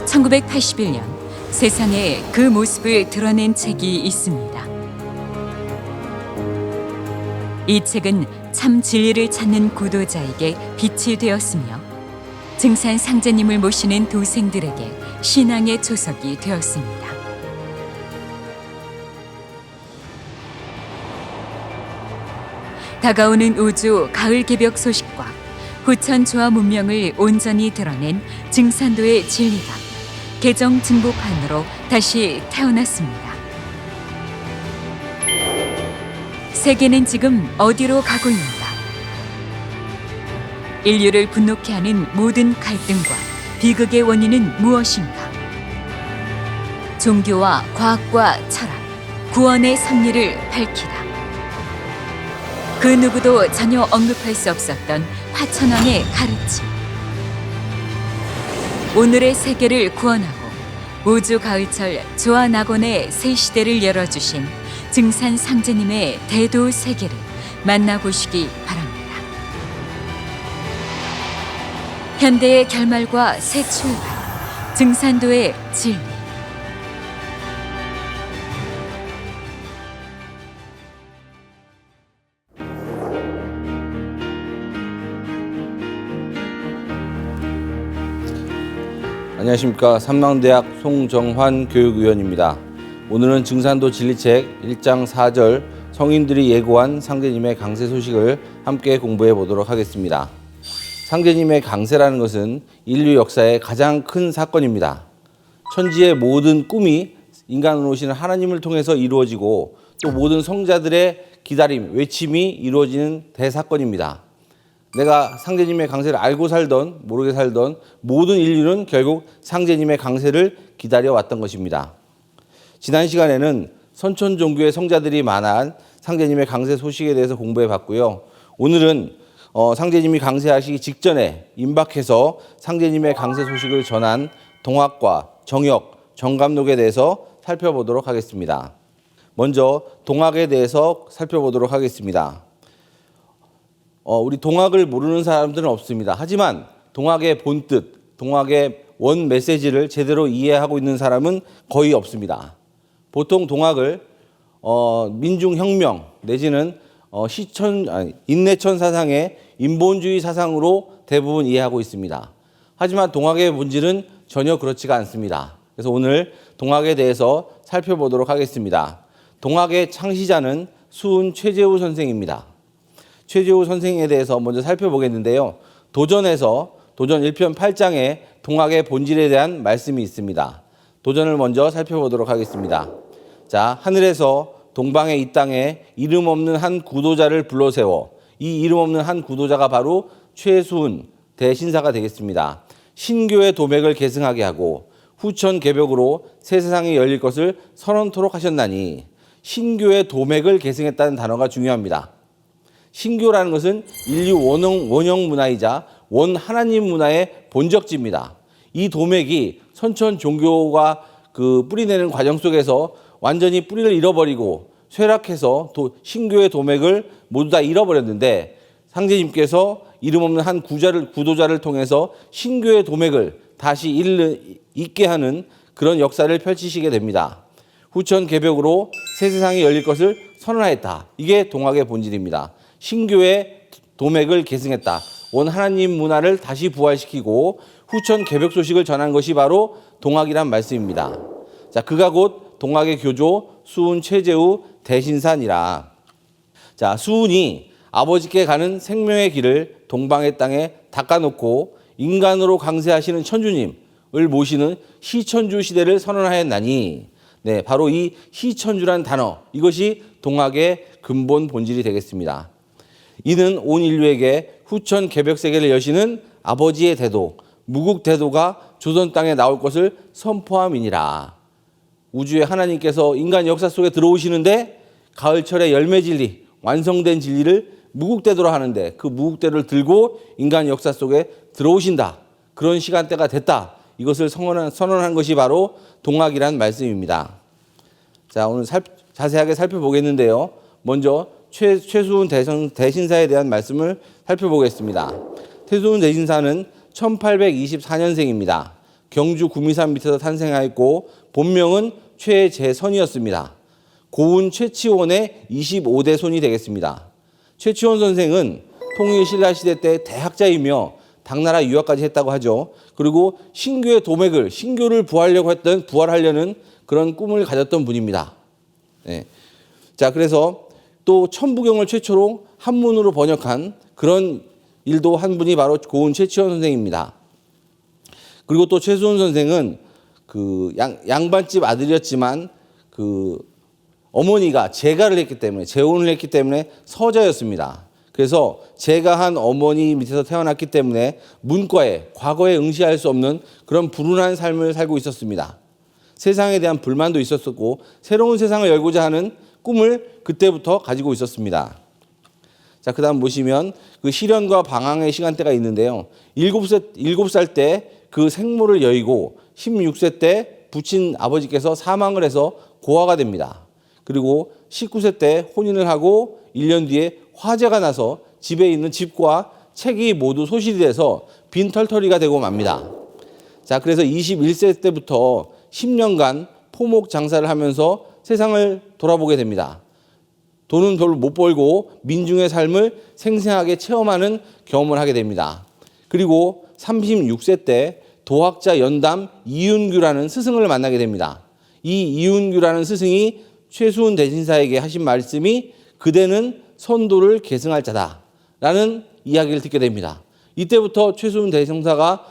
1981년 세상에 그 모습을 드러낸 책이 있습니다. 이 책은 참 진리를 찾는 구도자에게 빛이 되었으며 증산 상제님을 모시는 도생들에게 신앙의 조석이 되었습니다. 다가오는 우주 가을 개벽 소식과 후천 조화 문명을 온전히 드러낸 증산도의 진리가 개정 증보판으로 다시 태어났습니다. 세계는 지금 어디로 가고 있는가? 인류를 분노케 하는 모든 갈등과 비극의 원인은 무엇인가? 종교와 과학과 철학, 구원의 섭리를 밝히다. 그 누구도 전혀 언급할 수 없었던 화천왕의 가르침. 오늘의 세계를 구원하고 우주 가을철 조화낙원의 새 시대를 열어주신 증산 상제님의 대도 세계를 만나보시기 바랍니다. 현대의 결말과 새 출발, 증산도의 진리. 안녕하십니까. 삼망대학 송정환 교육위원입니다. 오늘은 증산도 진리책 1장 4절 성인들이 예고한 상제님의 강세 소식을 함께 공부해 보도록 하겠습니다. 상제님의 강세라는 것은 인류 역사의 가장 큰 사건입니다. 천지의 모든 꿈이 인간으로 오시는 하나님을 통해서 이루어지고 또 모든 성자들의 기다림, 외침이 이루어지는 대사건입니다. 내가 상제님의 강세를 알고 살던 모르게 살던 모든 인류는 결국 상제님의 강세를 기다려왔던 것입니다. 지난 시간에는 선천 종교의 성자들이 만한 상제님의 강세 소식에 대해서 공부해 봤고요. 오늘은 상제님이 강세하시기 직전에 임박해서 상제님의 강세 소식을 전한 동학과 정역, 정감록에 대해서 살펴보도록 하겠습니다. 먼저 동학에 대해서 살펴보도록 하겠습니다. 우리 동학을 모르는 사람들은 없습니다. 하지만 동학의 본뜻, 동학의 원 메시지를 제대로 이해하고 있는 사람은 거의 없습니다. 보통 동학을 민중혁명 내지는 인내천 사상의 인본주의 사상으로 대부분 이해하고 있습니다. 하지만 동학의 본질은 전혀 그렇지가 않습니다. 그래서 오늘 동학에 대해서 살펴보도록 하겠습니다. 동학의 창시자는 수은 최재우 선생입니다. 최재우 선생에 대해서 먼저 살펴보겠는데요. 도전에서 도전 1편 8장에 동학의 본질에 대한 말씀이 있습니다. 도전을 먼저 살펴보도록 하겠습니다. 자, 하늘에서 동방의 이 땅에 이름 없는 한 구도자를 불러세워 이 이름 없는 한 구도자가 바로 최수은 대신사가 되겠습니다. 신교의 도맥을 계승하게 하고 후천 개벽으로 새 세상이 열릴 것을 선언토록 하셨나니 신교의 도맥을 계승했다는 단어가 중요합니다. 신교라는 것은 인류 원형 문화이자 원 하나님 문화의 본적지입니다. 이 도맥이 선천 종교가 뿌리내는 과정 속에서 완전히 뿌리를 잃어버리고 쇠락해서 신교의 도맥을 모두 다 잃어버렸는데 상제님께서 이름 없는 한 구도자를 통해서 신교의 도맥을 다시 잇게 하는 그런 역사를 펼치시게 됩니다. 후천 개벽으로 새 세상이 열릴 것을 선언하였다. 이게 동학의 본질입니다. 신교의 도맥을 계승했다. 원 하나님 문화를 다시 부활시키고 후천 개벽 소식을 전한 것이 바로 동학이란 말씀입니다. 자, 그가 곧 동학의 교조 수은 최재우 대신사니라. 자, 수은이 아버지께 가는 생명의 길을 동방의 땅에 닦아놓고 인간으로 강세하시는 천주님을 모시는 시천주 시대를 선언하였나니, 네, 바로 이 시천주란 단어, 이것이 동학의 근본 본질이 되겠습니다. 이는 온 인류에게 후천 개벽 세계를 여시는 아버지의 대도, 무국 대도가 조선 땅에 나올 것을 선포함이니라. 우주의 하나님께서 인간 역사 속에 들어오시는데 가을철의 열매 진리, 완성된 진리를 무국대도로 하는데 그 무국대도를 들고 인간 역사 속에 들어오신다. 그런 시간대가 됐다. 이것을 선언한 것이 바로 동학이란 말씀입니다. 자, 오늘 자세하게 살펴보겠는데요. 먼저 최수은 대신사에 대한 말씀을 살펴보겠습니다. 최수은 대신사는 1824년생입니다. 경주 구미산 밑에서 탄생하였고 본명은 최재선이었습니다. 고운 최치원의 25대 손이 되겠습니다. 최치원 선생은 통일 신라시대 때 대학자이며 당나라 유학까지 했다고 하죠. 그리고 신교의 도맥을, 신교를 부활하려는 그런 꿈을 가졌던 분입니다. 네. 자, 그래서 또 천부경을 최초로 한문으로 번역한 그런 일도 한 분이 바로 고운 최치원 선생입니다. 그리고 또 최수원 선생은 그 양반집 아들이었지만 그 어머니가 재가를 했기 때문에, 재혼을 했기 때문에 서자였습니다. 그래서 재가한 어머니 밑에서 태어났기 때문에 문과에, 과거에 응시할 수 없는 그런 불운한 삶을 살고 있었습니다. 세상에 대한 불만도 있었고 새로운 세상을 열고자 하는 꿈을 그때부터 가지고 있었습니다. 자, 그 다음 보시면 그 실현과 방황의 시간대가 있는데요. 7살 때 그 생모를 여의고 16세 때 부친 아버지께서 사망을 해서 고아가 됩니다. 그리고 19세 때 혼인을 하고 1년 뒤에 화재가 나서 집에 있는 집과 책이 모두 소실이 돼서 빈털터리가 되고 맙니다. 자, 그래서 21세 때부터 10년간 포목 장사를 하면서 세상을 돌아보게 됩니다. 돈은 별로 못 벌고 민중의 삶을 생생하게 체험하는 경험을 하게 됩니다. 그리고 36세 때 도학자 연담 이윤규라는 스승을 만나게 됩니다. 이 이윤규라는 스승이 최수훈 대신사에게 하신 말씀이 그대는 선도를 계승할 자다라는 이야기를 듣게 됩니다. 이때부터 최수훈 대신사가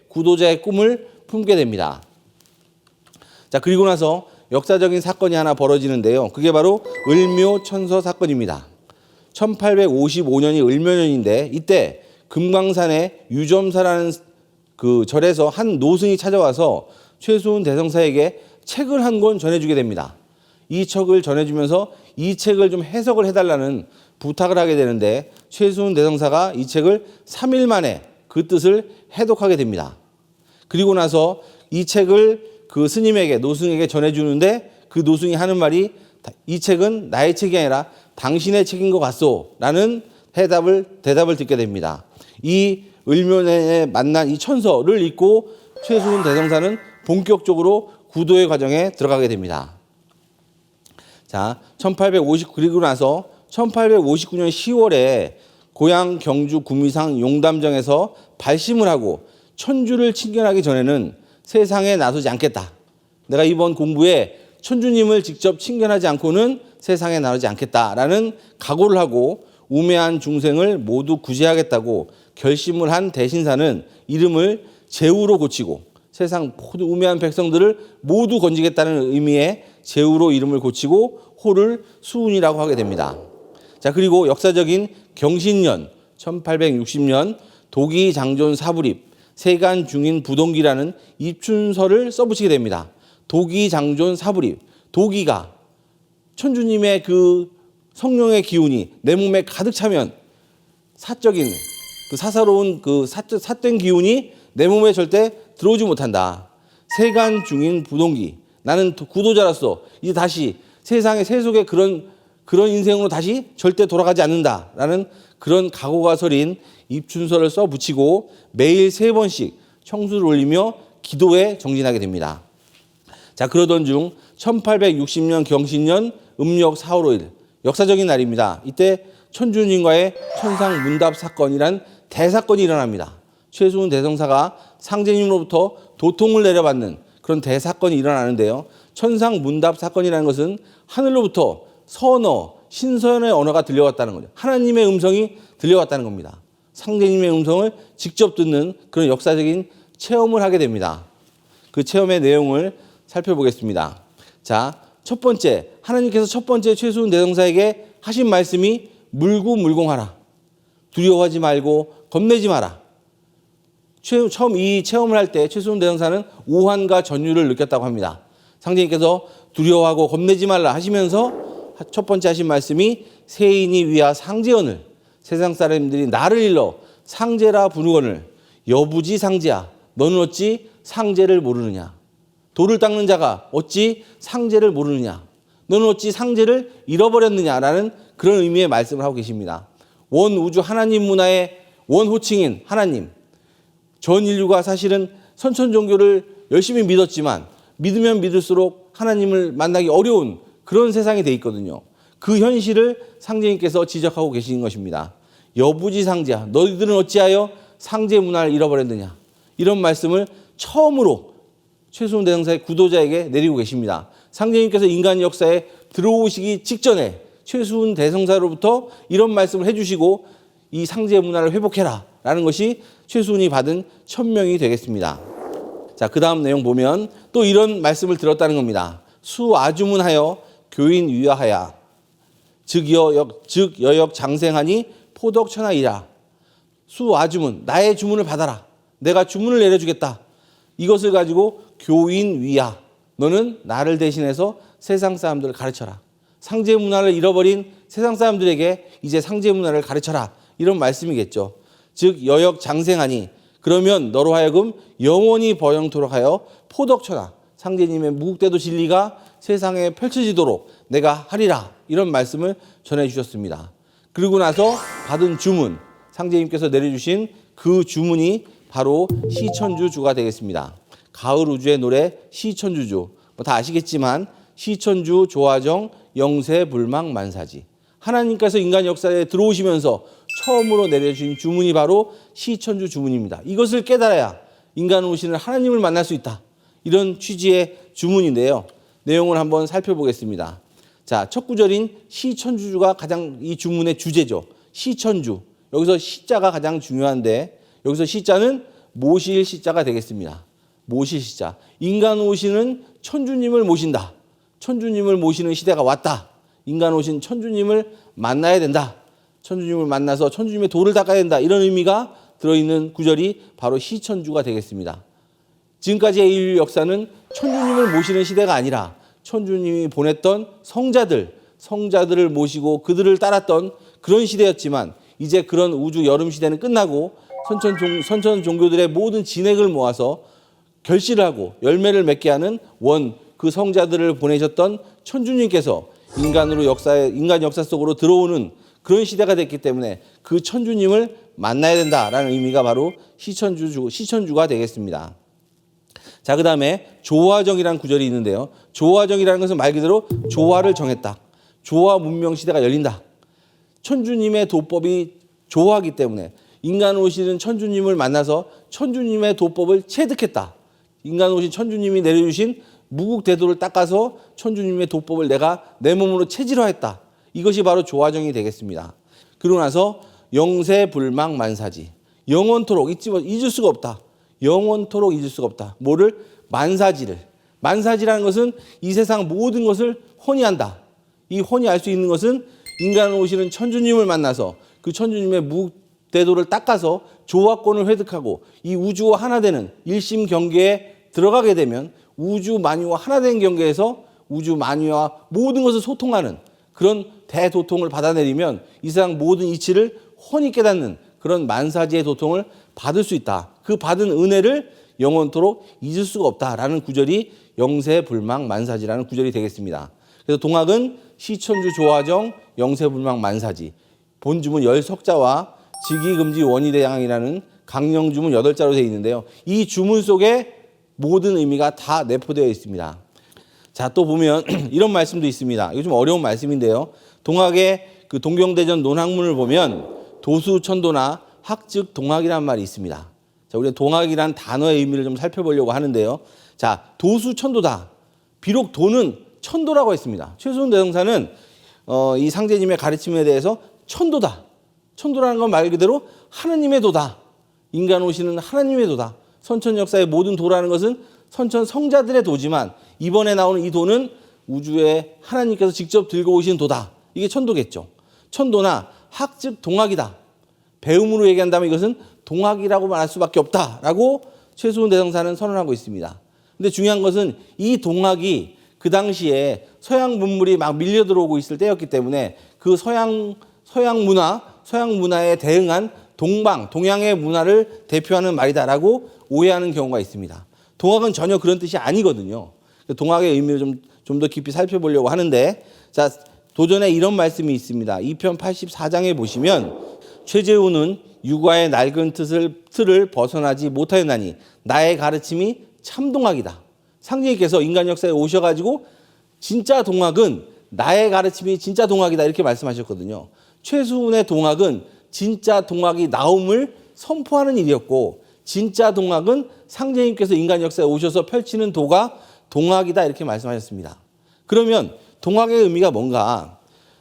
구도자의 꿈을 품게 됩니다. 자, 그리고 나서 역사적인 사건이 하나 벌어지는데요. 그게 바로 을묘천서 사건입니다. 1855년이 을묘년인데 이때 금강산의 유점사라는 그 절에서 한 노승이 찾아와서 최수훈 대성사에게 책을 한 권 전해주게 됩니다. 이 책을 전해주면서 이 책을 좀 해석을 해달라는 부탁을 하게 되는데 최수훈 대성사가 이 책을 3일 만에 그 뜻을 해독하게 됩니다. 그리고 나서 이 책을 그 스님에게, 노승에게 전해주는데 그 노승이 하는 말이 이 책은 나의 책이 아니라 당신의 책인 것 같소 라는 대답을 듣게 됩니다. 이 을묘년에 만난 이 천서를 읽고 최수훈 대성사는 본격적으로 구도의 과정에 들어가게 됩니다. 자, 그리고 나서 1859년 10월에 고향 경주 구미상 용담정에서 발심을 하고 천주를 친견하기 전에는 세상에 나서지 않겠다. 내가 이번 공부에 천주님을 직접 친견하지 않고는 세상에 나서지 않겠다라는 각오를 하고 우매한 중생을 모두 구제하겠다고 결심을 한 대신사는 이름을 제우로 고치고 세상 모두 우매한 백성들을 모두 건지겠다는 의미의 제우로 이름을 고치고 호를 수운이라고 하게 됩니다. 자, 그리고 역사적인 경신년 1860년 도기 장존 사불입 세간 중인 부동기라는 입춘서를 써붙이게 됩니다. 도기 장존 사불입, 도기가 천주님의 그 성령의 기운이 내 몸에 가득 차면 사적인 그 사사로운 그 삿된 기운이 내 몸에 절대 들어오지 못한다. 세간 중인 부동기, 나는 구도자로서 이제 다시 세상의 세속의 그런 인생으로 다시 절대 돌아가지 않는다라는 그런 각오가 서린 입춘서를 써붙이고 매일 3번씩 청수를 올리며 기도에 정진하게 됩니다. 자, 그러던 중 1860년 경신년 음력 4월 5일 역사적인 날입니다. 이때 천주님과의 천상 문답 사건이란 대사건이 일어납니다. 최수훈 대성사가 상제님으로부터 도통을 내려받는 그런 대사건이 일어나는데요. 천상 문답 사건이라는 것은 하늘로부터 선어, 신선의 언어가 들려왔다는 거죠. 하나님의 음성이 들려왔다는 겁니다. 상제님의 음성을 직접 듣는 그런 역사적인 체험을 하게 됩니다. 그 체험의 내용을 살펴보겠습니다. 자, 첫 번째, 하나님께서 첫 번째 최수훈 대성사에게 하신 말씀이 물구물공하라. 두려워하지 말고 겁내지 마라. 처음 이 체험을 할 때 최수훈 대성사는 오한과 전율을 느꼈다고 합니다. 상제님께서 두려워하고 겁내지 말라 하시면서 첫 번째 하신 말씀이 세인이 위하 상제언을 세상 사람들이 나를 일러 상제라 부르거늘 여부지 상제야 너는 어찌 상제를 모르느냐. 돌을 닦는 자가 어찌 상제를 모르느냐. 너는 어찌 상제를 잃어버렸느냐라는 그런 의미의 말씀을 하고 계십니다. 원 우주 하나님 문화의 원 호칭인 하나님, 전 인류가 사실은 선천 종교를 열심히 믿었지만 믿으면 믿을수록 하나님을 만나기 어려운 그런 세상이 돼 있거든요. 그 현실을 상제님께서 지적하고 계신 것입니다. 여부지상제야, 너희들은 어찌하여 상제 문화를 잃어버렸느냐, 이런 말씀을 처음으로 최수훈 대성사의 구도자에게 내리고 계십니다. 상제님께서 인간 역사에 들어오시기 직전에 최수훈 대성사로부터 이런 말씀을 해주시고 이 상제 문화를 회복해라 라는 것이 최수훈이 받은 천명이 되겠습니다. 자, 그 다음 내용 보면 또 이런 말씀을 들었다는 겁니다. 수아주문하여 교인 위하야 즉 여역 장생하니 포덕천하이라. 수아주문, 나의 주문을 받아라. 내가 주문을 내려주겠다. 이것을 가지고 교인 위야, 너는 나를 대신해서 세상 사람들을 가르쳐라. 상제 문화를 잃어버린 세상 사람들에게 이제 상제 문화를 가르쳐라, 이런 말씀이겠죠. 즉 여역 장생하니, 그러면 너로 하여금 영원히 번영토록 하여 포덕천하, 상제님의 무국대도 진리가 세상에 펼쳐지도록 내가 하리라, 이런 말씀을 전해주셨습니다. 그리고 나서 받은 주문, 상제님께서 내려주신 그 주문이 바로 시천주주가 되겠습니다. 가을 우주의 노래 시천주주, 다 아시겠지만 시천주 조화정 영세불망 만사지, 하나님께서 인간 역사에 들어오시면서 처음으로 내려주신 주문이 바로 시천주 주문입니다. 이것을 깨달아야 인간 오시는 하나님을 만날 수 있다, 이런 취지의 주문인데요. 내용을 한번 살펴보겠습니다. 자, 첫 구절인 시천주주가 가장 이 주문의 주제죠. 시천주, 여기서 시자가 가장 중요한데 여기서 시자는 모실 시자가 되겠습니다. 모실 시자, 인간 오시는 천주님을 모신다. 천주님을 모시는 시대가 왔다. 인간 오신 천주님을 만나야 된다. 천주님을 만나서 천주님의 도를 닦아야 된다, 이런 의미가 들어있는 구절이 바로 시천주가 되겠습니다. 지금까지의 인류 역사는 천주님을 모시는 시대가 아니라 천주님이 보냈던 성자들을 모시고 그들을 따랐던 그런 시대였지만, 이제 그런 우주 여름 시대는 끝나고 선천 종교들의 모든 진액을 모아서 결실을 하고 열매를 맺게 하는 그 성자들을 보내셨던 천주님께서 인간 역사 속으로 들어오는 그런 시대가 됐기 때문에 그 천주님을 만나야 된다라는 의미가 바로 시천주가 되겠습니다. 자, 그 다음에 조화정이라는 구절이 있는데요. 조화정이라는 것은 말 그대로 조화를 정했다. 조화 문명 시대가 열린다. 천주님의 도법이 조화하기 때문에 인간 오시는 천주님을 만나서 천주님의 도법을 체득했다. 인간 오신 천주님이 내려주신 무국대도를 닦아서 천주님의 도법을 내가 내 몸으로 체질화했다. 이것이 바로 조화정이 되겠습니다. 그러고 나서 영세불망 만사지, 영원토록 잊을 수가 없다. 영원토록 잊을 수가 없다. 뭐를? 만사지를. 만사지라는 것은 이 세상 모든 것을 혼이한다. 이 혼이 알 수 있는 것은 인간 오시는 천주님을 만나서 그 천주님의 무대도를 닦아서 조화권을 획득하고 이 우주와 하나 되는 일심 경계에 들어가게 되면 우주 만유와 하나 된 경계에서 우주 만유와 모든 것을 소통하는 그런 대도통을 받아내리면 이 세상 모든 이치를 혼이 깨닫는 그런 만사지의 도통을 받을 수 있다. 그 받은 은혜를 영원토록 잊을 수가 없다라는 구절이 영세불망 만사지라는 구절이 되겠습니다. 그래서 동학은 시천주 조화정 영세불망 만사지, 본주문 10석자와 직이금지 원희대양이라는 강령주문 8자로 되어 있는데요. 이 주문 속에 모든 의미가 다 내포되어 있습니다. 자, 또 보면 이런 말씀도 있습니다. 이거 좀 어려운 말씀인데요. 동학의 그 동경대전 논학문을 보면 도수천도나 학즉 동학이라는 말이 있습니다. 자, 우리가 동학이라는 단어의 의미를 좀 살펴보려고 하는데요. 자, 도수천도다. 비록 도는 천도라고 했습니다. 최수훈 대성사는 이 상제님의 가르침에 대해서 천도다. 천도라는 건 말 그대로 하나님의 도다. 인간 오시는 하나님의 도다. 선천 역사의 모든 도라는 것은 선천 성자들의 도지만 이번에 나오는 이 도는 우주에 하나님께서 직접 들고 오신 도다. 이게 천도겠죠. 천도나 학즉 동학이다. 배움으로 얘기한다면 이것은 동학이라고 말할 수밖에 없다라고 최수훈 대성사는 선언하고 있습니다. 근데 중요한 것은 이 동학이 그 당시에 서양 문물이 막 밀려 들어오고 있을 때였기 때문에 그 서양 문화에 대응한 동양의 문화를 대표하는 말이다라고 오해하는 경우가 있습니다. 동학은 전혀 그런 뜻이 아니거든요. 동학의 의미를 좀 더 깊이 살펴보려고 하는데, 자, 도전에 이런 말씀이 있습니다. 2편 84장에 보시면 최재훈은 육아의 낡은 틀을 벗어나지 못하였나니 나의 가르침이 참동학이다. 상제님께서 인간 역사에 오셔가지고 진짜 동학은 나의 가르침이 진짜 동학이다 이렇게 말씀하셨거든요. 최수훈의 동학은 진짜 동학이 나옴을 선포하는 일이었고 진짜 동학은 상제님께서 인간 역사에 오셔서 펼치는 도가 동학이다 이렇게 말씀하셨습니다. 그러면 동학의 의미가 뭔가?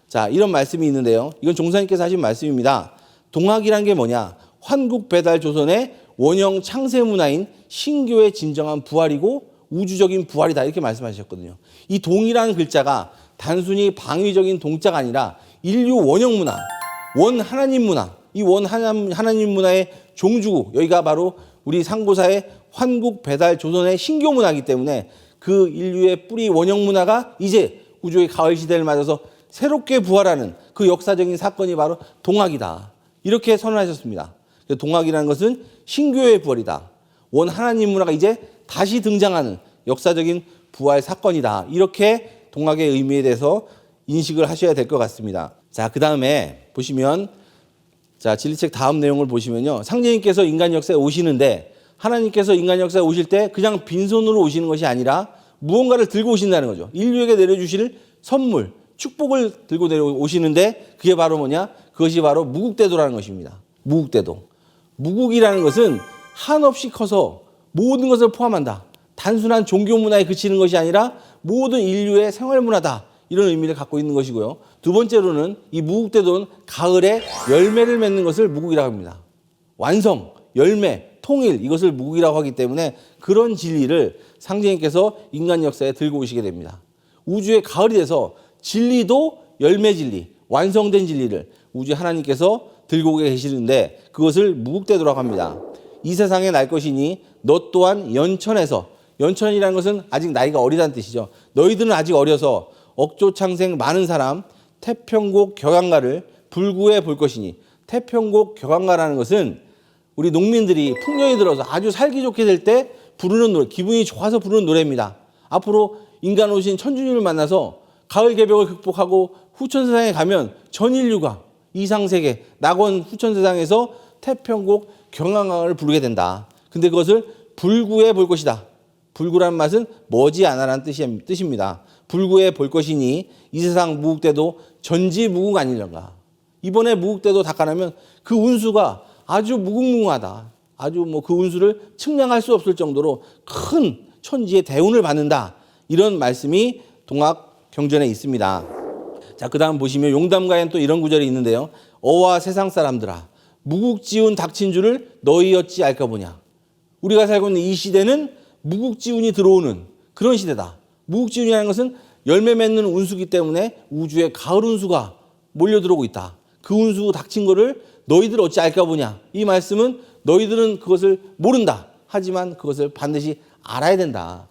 자, 이런 말씀이 있는데요. 이건 종사님께서 하신 말씀입니다. 동학이란 게 뭐냐? 환국배달조선의 원형 창세 문화인 신교의 진정한 부활이고 우주적인 부활이다 이렇게 말씀하셨거든요. 이 동이라는 글자가 단순히 방위적인 동자가 아니라 인류 원형 문화, 원 하나님 문화, 이 원 하나님 문화의 종주국, 여기가 바로 우리 상고사의 환국배달조선의 신교 문화이기 때문에 그 인류의 뿌리 원형 문화가 이제 우주의 가을 시대를 맞아서 새롭게 부활하는 그 역사적인 사건이 바로 동학이다. 이렇게 선언하셨습니다. 동학이라는 것은 신교의 부활이다. 원 하나님 문화가 이제 다시 등장하는 역사적인 부활 사건이다. 이렇게 동학의 의미에 대해서 인식을 하셔야 될 것 같습니다. 자, 그 다음에 보시면 자, 진리책 다음 내용을 보시면요. 상제님께서 인간 역사에 오시는데 하나님께서 인간 역사에 오실 때 그냥 빈손으로 오시는 것이 아니라 무언가를 들고 오신다는 거죠. 인류에게 내려주실 선물, 축복을 들고 내려오시는데 그게 바로 뭐냐? 그것이 바로 무국대도라는 것입니다. 무국대도. 무국이라는 것은 한없이 커서 모든 것을 포함한다. 단순한 종교 문화에 그치는 것이 아니라 모든 인류의 생활 문화다. 이런 의미를 갖고 있는 것이고요. 두 번째로는 이 무국대도는 가을에 열매를 맺는 것을 무국이라고 합니다. 완성, 열매, 통일 이것을 무국이라고 하기 때문에 그런 진리를 상제님께서 인간 역사에 들고 오시게 됩니다. 우주의 가을이 돼서 진리도 열매 진리, 완성된 진리를 우주 하나님께서 들고 계시는데 그것을 무국대도라고 합니다. 이 세상에 날 것이니 너 또한 연천에서, 연천이라는 것은 아직 나이가 어리다는 뜻이죠. 너희들은 아직 어려서 억조창생 많은 사람 태평곡 격양가를 불구해 볼 것이니, 태평곡 격양가라는 것은 우리 농민들이 풍년이 들어서 아주 살기 좋게 될 때 부르는 노래, 기분이 좋아서 부르는 노래입니다. 앞으로 인간 오신 천주님을 만나서 가을 개벽을 극복하고 후천세상에 가면 전 인류가 이상세계, 낙원 후천세상에서 태평곡 격양가를 부르게 된다. 근데 그것을 불구해 볼 것이다. 불구란 맛은 머지않아라는 뜻입니다. 불구해 볼 것이니 이 세상 무국대도 전지무국 아니려가. 이번에 무국대도 닦아내면 그 운수가 아주 무궁무궁하다. 아주 그 운수를 측량할 수 없을 정도로 큰 천지의 대운을 받는다. 이런 말씀이 동학 경전에 있습니다. 자, 그 다음 보시면 용담가에는 또 이런 구절이 있는데요. 어와 세상 사람들아, 무국지운 닥친 줄을 너희 어찌 알까 보냐. 우리가 살고 있는 이 시대는 무국지운이 들어오는 그런 시대다. 무국지운이라는 것은 열매 맺는 운수기 때문에 우주의 가을 운수가 몰려들어오고 있다. 그 운수 닥친 거를 너희들 어찌 알까 보냐. 이 말씀은 너희들은 그것을 모른다. 하지만 그것을 반드시 알아야 된다.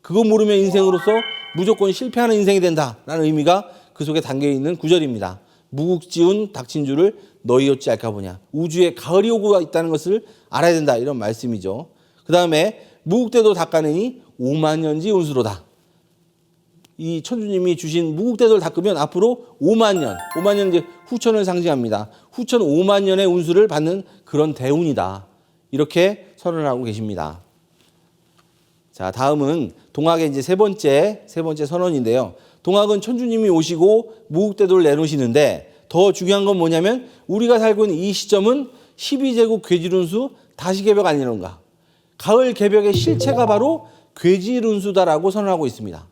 그거 모르면 인생으로서 무조건 실패하는 인생이 된다라는 의미가 그 속에 담겨있는 구절입니다. 무국지운 닥친 줄을 너희 어찌 알까 보냐. 우주에 가을이 오고 있다는 것을 알아야 된다. 이런 말씀이죠. 그 다음에 무국대도 닦아내니 5만 년지 운수로다. 이 천주님이 주신 무국대도를 닦으면 앞으로 5만 년 이제 후천을 상징합니다. 후천 5만 년의 운수를 받는 그런 대운이다. 이렇게 선언하고 계십니다. 자, 다음은 동학의 이제 세 번째 선언인데요. 동학은 천주님이 오시고 무국대도를 내놓으시는데 더 중요한 건 뭐냐면 우리가 살고 있는 이 시점은 12제국 괴질운수 다시개벽 아니런가. 가을 개벽의 실체가 바로 괴질운수다라고 선언하고 있습니다.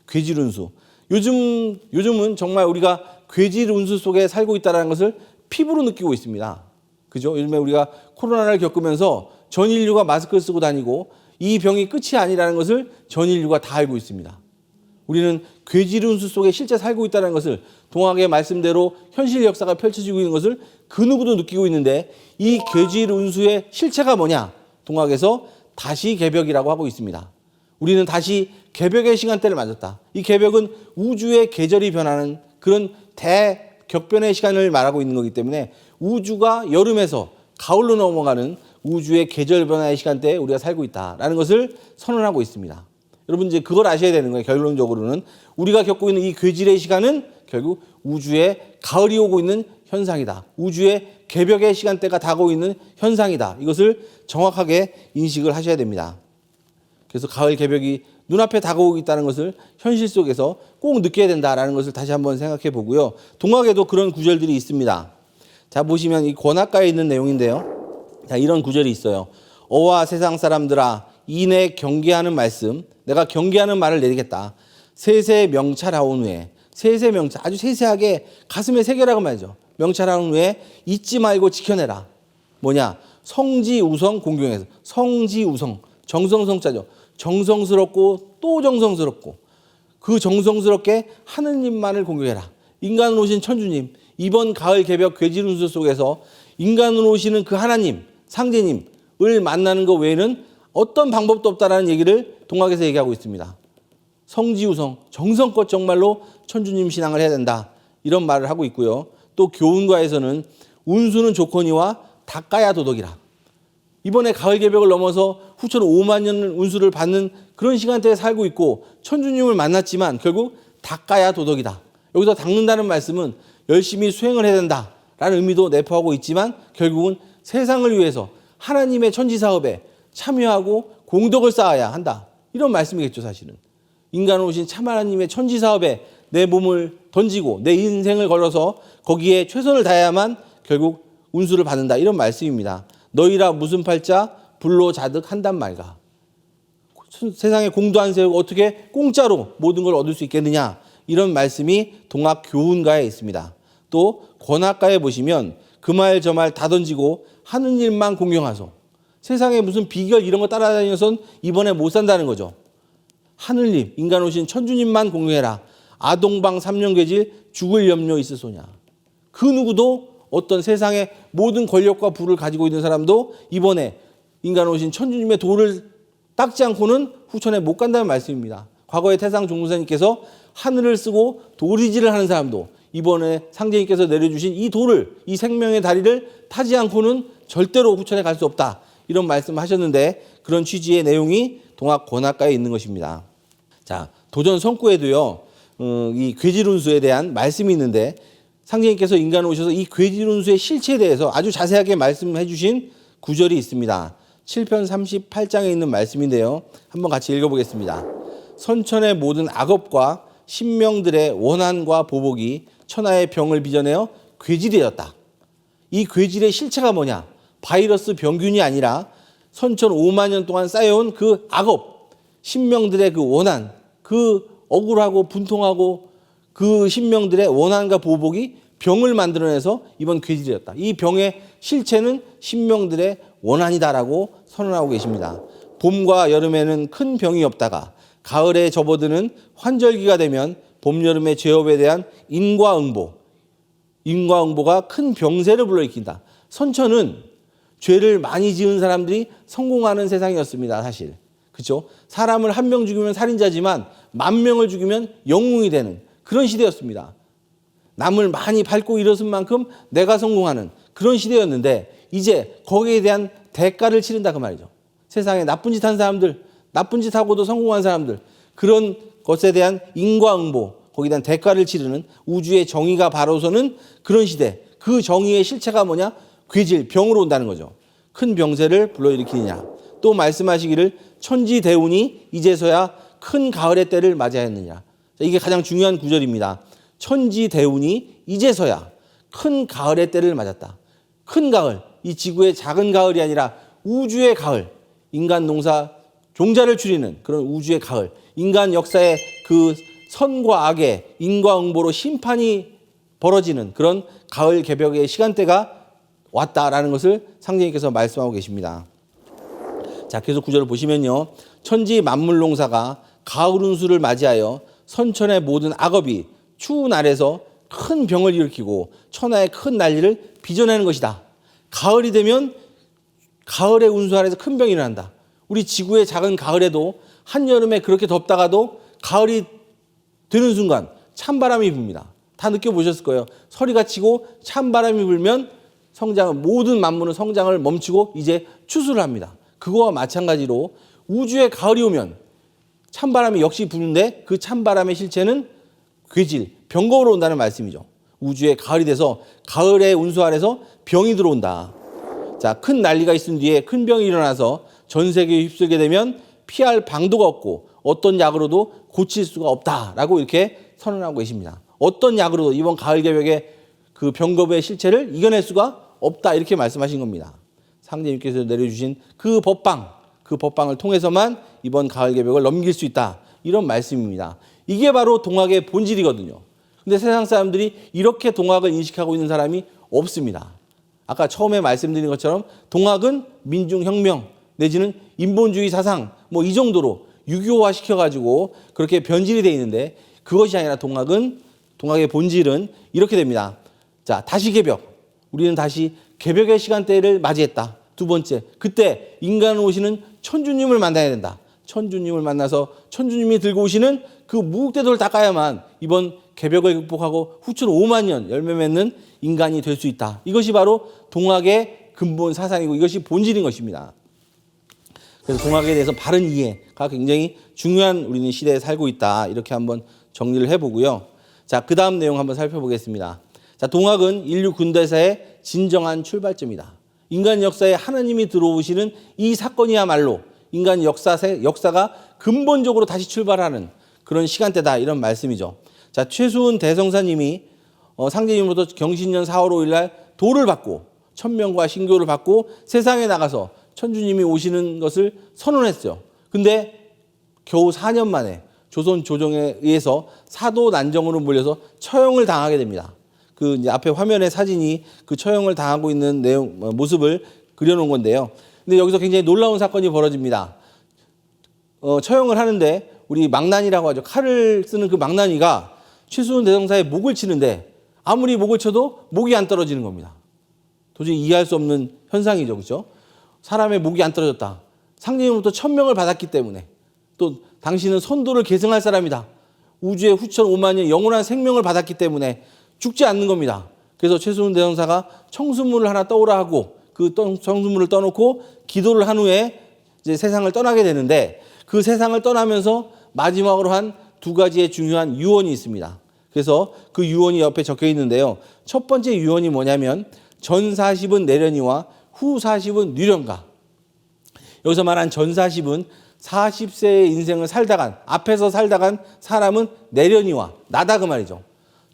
괴질운수. 요즘은 정말 우리가 괴질운수 속에 살고 있다는 것을 피부로 느끼고 있습니다. 그죠? 요즘에 우리가 코로나를 겪으면서 전 인류가 마스크를 쓰고 다니고 이 병이 끝이 아니라는 것을 전 인류가 다 알고 있습니다. 우리는 괴질운수 속에 실제 살고 있다는 것을 동학의 말씀대로 현실 역사가 펼쳐지고 있는 것을 그 누구도 느끼고 있는데 이 괴질운수의 실체가 뭐냐? 동학에서 다시 개벽이라고 하고 있습니다. 우리는 다시 개벽의 시간대를 맞았다. 이 개벽은 우주의 계절이 변하는 그런 대격변의 시간을 말하고 있는 거기 때문에 우주가 여름에서 가을로 넘어가는 우주의 계절 변화의 시간대에 우리가 살고 있다라는 것을 선언하고 있습니다. 여러분 이제 그걸 아셔야 되는 거예요. 결론적으로는 우리가 겪고 있는 이 괴질의 시간은 결국 우주에 가을이 오고 있는 현상이다. 우주의 개벽의 시간대가 다가오고 있는 현상이다. 이것을 정확하게 인식을 하셔야 됩니다. 그래서 가을 개벽이 눈앞에 다가오고 있다는 것을 현실 속에서 꼭 느껴야 된다라는 것을 다시 한번 생각해 보고요. 동학에도 그런 구절들이 있습니다. 자, 보시면 이 권학가에 있는 내용인데요. 자, 이런 구절이 있어요. 어와 세상 사람들아, 이내 경계하는 말씀, 내가 경계하는 말을 내리겠다. 세세 명찰하온 후에, 세세 명찰, 아주 세세하게 가슴에 새겨라고 말이죠. 명찰하온 후에 잊지 말고 지켜내라. 뭐냐? 성지우성 공경해서, 성지우성, 정성성자죠. 정성스럽고 또 정성스럽고, 그 정성스럽게 하느님만을 공경해라. 인간으로 오신 천주님, 이번 가을 개벽 괴질운수 속에서 인간으로 오시는 그 하나님, 상제님을 만나는 것 외에는 어떤 방법도 없다라는 얘기를 동학에서 얘기하고 있습니다. 성지우성, 정성껏 정말로 천주님 신앙을 해야 된다. 이런 말을 하고 있고요. 또 교훈과에서는 운수는 좋거니와 닦아야 도덕이라. 이번에 가을 개벽을 넘어서 후천 5만 년 운수를 받는 그런 시간대에 살고 있고 천주님을 만났지만 결국 닦아야 도덕이다. 여기서 닦는다는 말씀은 열심히 수행을 해야 된다라는 의미도 내포하고 있지만 결국은 세상을 위해서 하나님의 천지사업에 참여하고 공덕을 쌓아야 한다. 이런 말씀이겠죠, 사실은. 인간으로 오신 참 하나님의 천지사업에 내 몸을 던지고 내 인생을 걸어서 거기에 최선을 다해야만 결국 운수를 받는다. 이런 말씀입니다. 너희라 무슨 팔자 불로 자득한단 말가. 세상에 공도 안 세우고 어떻게 공짜로 모든 걸 얻을 수 있겠느냐. 이런 말씀이 동학 교훈가에 있습니다. 또 권학가에 보시면 그 말 저 말 다 던지고 하는 일만 공경하소. 세상에 무슨 비결 이런 거 따라다녀선 이번에 못 산다는 거죠. 하늘님, 인간 오신 천주님만 공경해라. 아동방 3년 괴질 죽을 염려 있으소냐. 그 누구도 어떤 세상의 모든 권력과 부를 가지고 있는 사람도 이번에 인간 오신 천주님의 도를 닦지 않고는 후천에 못 간다는 말씀입니다. 과거에 태상 종무사님께서 하늘을 쓰고 도리질을 하는 사람도 이번에 상제님께서 내려주신 이 도를, 이 생명의 다리를 타지 않고는 절대로 후천에 갈 수 없다. 이런 말씀하셨는데 그런 취지의 내용이 동학 권학가에 있는 것입니다. 자, 도전 성구에도요, 이 괴질운수에 대한 말씀이 있는데 상제님께서 인간 오셔서 이 괴질운수의 실체에 대해서 아주 자세하게 말씀해 주신 구절이 있습니다. 7편 38장에 있는 말씀인데요. 한번 같이 읽어보겠습니다. 선천의 모든 악업과 신명들의 원한과 보복이 천하의 병을 빚어내어 괴질이었다. 이 괴질의 실체가 뭐냐? 바이러스 병균이 아니라 선천 5만 년 동안 쌓여온 그 악업, 신명들의 그 원한, 그 억울하고 분통하고 그 신명들의 원한과 보복이 병을 만들어내서 이번 괴질이었다. 이 병의 실체는 신명들의 원한이다라고 선언하고 계십니다. 봄과 여름에는 큰 병이 없다가 가을에 접어드는 환절기가 되면 봄, 여름의 죄업에 대한 인과응보가 큰 병세를 불러일으킨다. 선천은 죄를 많이 지은 사람들이 성공하는 세상이었습니다. 사실. 그렇죠? 사람을 한 명 죽이면 살인자지만 10,000명을 죽이면 영웅이 되는 그런 시대였습니다. 남을 많이 밟고 일어선 만큼 내가 성공하는 그런 시대였는데 이제 거기에 대한 대가를 치른다 그 말이죠. 세상에 나쁜 짓 한 사람들, 나쁜 짓 하고도 성공한 사람들, 그런 것에 대한 인과응보, 거기에 대한 대가를 치르는 우주의 정의가 바로서는 그런 시대. 그 정의의 실체가 뭐냐? 괴질, 병으로 온다는 거죠. 큰 병세를 불러일으키느냐. 또 말씀하시기를 천지대운이 이제서야 큰 가을의 때를 맞이하였느냐. 이게 가장 중요한 구절입니다. 천지대운이 이제서야 큰 가을의 때를 맞았다. 큰 가을, 이 지구의 작은 가을이 아니라 우주의 가을, 인간 농사 종자를 추리는 그런 우주의 가을, 인간 역사의 그 선과 악의 인과응보로 심판이 벌어지는 그런 가을 개벽의 시간대가 왔다라는 것을 상제님께서 말씀하고 계십니다. 자, 계속 구절을 보시면요. 천지 만물 농사가 가을 운수를 맞이하여 선천의 모든 악업이 추운 아래서 큰 병을 일으키고 천하의 큰 난리를 빚어내는 것이다. 가을이 되면 가을의 운수 아래서 큰 병이 일어난다. 우리 지구의 작은 가을에도 한여름에 그렇게 덥다가도 가을이 되는 순간 찬바람이 붑니다. 다 느껴보셨을 거예요. 서리가 치고 찬바람이 불면 모든 만물은 성장을 멈추고 이제 추수를 합니다. 그거와 마찬가지로 우주의 가을이 오면 찬바람이 역시 부는데 그 찬바람의 실체는 괴질, 병거로 온다는 말씀이죠. 우주의 가을이 돼서 가을의 운수 아래서 병이 들어온다. 자, 큰 난리가 있은 뒤에 큰 병이 일어나서 전 세계에 휩쓸게 되면 피할 방도가 없고 어떤 약으로도 고칠 수가 없다라고 이렇게 선언하고 계십니다. 어떤 약으로도 이번 가을 개벽의 그 병겁의 실체를 이겨낼 수가 없다 이렇게 말씀하신 겁니다. 상제님께서 내려주신 그 법방을 통해서만 이번 가을 개벽을 넘길 수 있다 이런 말씀입니다. 이게 바로 동학의 본질이거든요. 근데 세상 사람들이 이렇게 동학을 인식하고 있는 사람이 없습니다. 아까 처음에 말씀드린 것처럼 동학은 민중혁명 내지는 인본주의 사상 뭐 이 정도로 유교화 시켜가지고 그렇게 변질이 돼 있는데 그것이 아니라 동학의 본질은 이렇게 됩니다. 자, 다시 개벽. 우리는 다시 개벽의 시간대를 맞이했다. 두 번째, 그때 인간을 오시는 천주님을 만나야 된다. 천주님을 만나서 천주님이 들고 오시는 그 무국대도를 닦아야만 이번 개벽을 극복하고 후천 5만 년 열매 맺는 인간이 될 수 있다. 이것이 바로 동학의 근본 사상이고 이것이 본질인 것입니다. 그래서 동학에 대해서 바른 이해가 굉장히 중요한 우리는 시대에 살고 있다. 이렇게 한번 정리를 해보고요. 자, 그 다음 내용 한번 살펴보겠습니다. 자, 동학은 인류 근대사의 진정한 출발점이다. 인간 역사에 하나님이 들어오시는 이 사건이야말로 인간 역사가 근본적으로 다시 출발하는 그런 시간대다 이런 말씀이죠. 자, 최수은 대성사님이 상제님으로부터 경신년 4월 5일 날 도를 받고 천명과 신교를 받고 세상에 나가서 천주님이 오시는 것을 선언했어요. 근데 겨우 4년 만에 조선 조정에 의해서 사도 난정으로 몰려서 처형을 당하게 됩니다. 그 이제 앞에 화면에 사진이 그 처형을 당하고 있는 내용 모습을 그려놓은 건데요. 근데 여기서 굉장히 놀라운 사건이 벌어집니다. 처형을 하는데 우리 망나니라고 하죠. 칼을 쓰는 그 망나니가 최수은 대성사의 목을 치는데 아무리 목을 쳐도 목이 안 떨어지는 겁니다. 도저히 이해할 수 없는 현상이죠, 그렇죠? 사람의 목이 안 떨어졌다. 상제님으로부터 천명을 받았기 때문에 또 당신은 선도를 계승할 사람이다. 우주의 후천 5만 년 영원한 생명을 받았기 때문에 죽지 않는 겁니다. 그래서 최수은 대성사가 청수문을 하나 떠오라 하고 그 청수문을 떠놓고 기도를 한 후에 이제 세상을 떠나게 되는데 그 세상을 떠나면서 마지막으로 한 두 가지의 중요한 유언이 있습니다. 그래서 그 유언이 옆에 적혀 있는데요. 첫 번째 유언이 뭐냐면 전 40은 내려니와 후 40은 뉘련가. 여기서 말한 전 40은 40세의 인생을 앞에서 살다간 사람은 내려니와 나다 그 말이죠.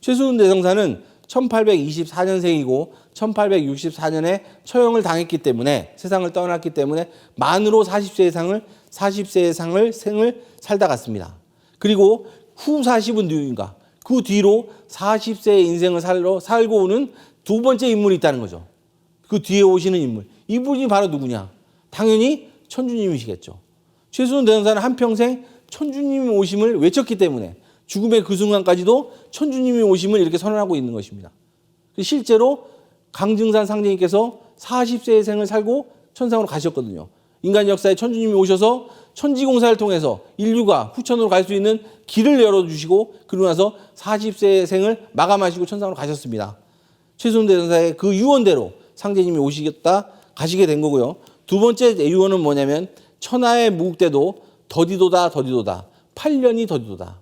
최수은 대성사는 1824년생이고 1864년에 처형을 당했기 때문에 세상을 떠났기 때문에 만으로 40세의 생을 살다 갔습니다. 그리고 후 40은 누구인가? 그 뒤로 40세의 인생을 살고 오는 두 번째 인물이 있다는 거죠. 그 뒤에 오시는 인물. 이분이 바로 누구냐? 당연히 천주님이시겠죠. 최수은 대성사는 한평생 천주님이 오심을 외쳤기 때문에 죽음의 그 순간까지도 천주님이 오심을 이렇게 선언하고 있는 것입니다. 실제로 강증산 상제님께서 40세의 생을 살고 천상으로 가셨거든요. 인간 역사에 천주님이 오셔서 천지공사를 통해서 인류가 후천으로 갈 수 있는 길을 열어주시고 그러고 나서 40세의 생을 마감하시고 천상으로 가셨습니다. 최수은 대성사의 그 유언대로 상제님이 가시게 된 거고요. 두 번째 유언은 뭐냐면 천하의 무국대도 더디도다 8년이 더디도다.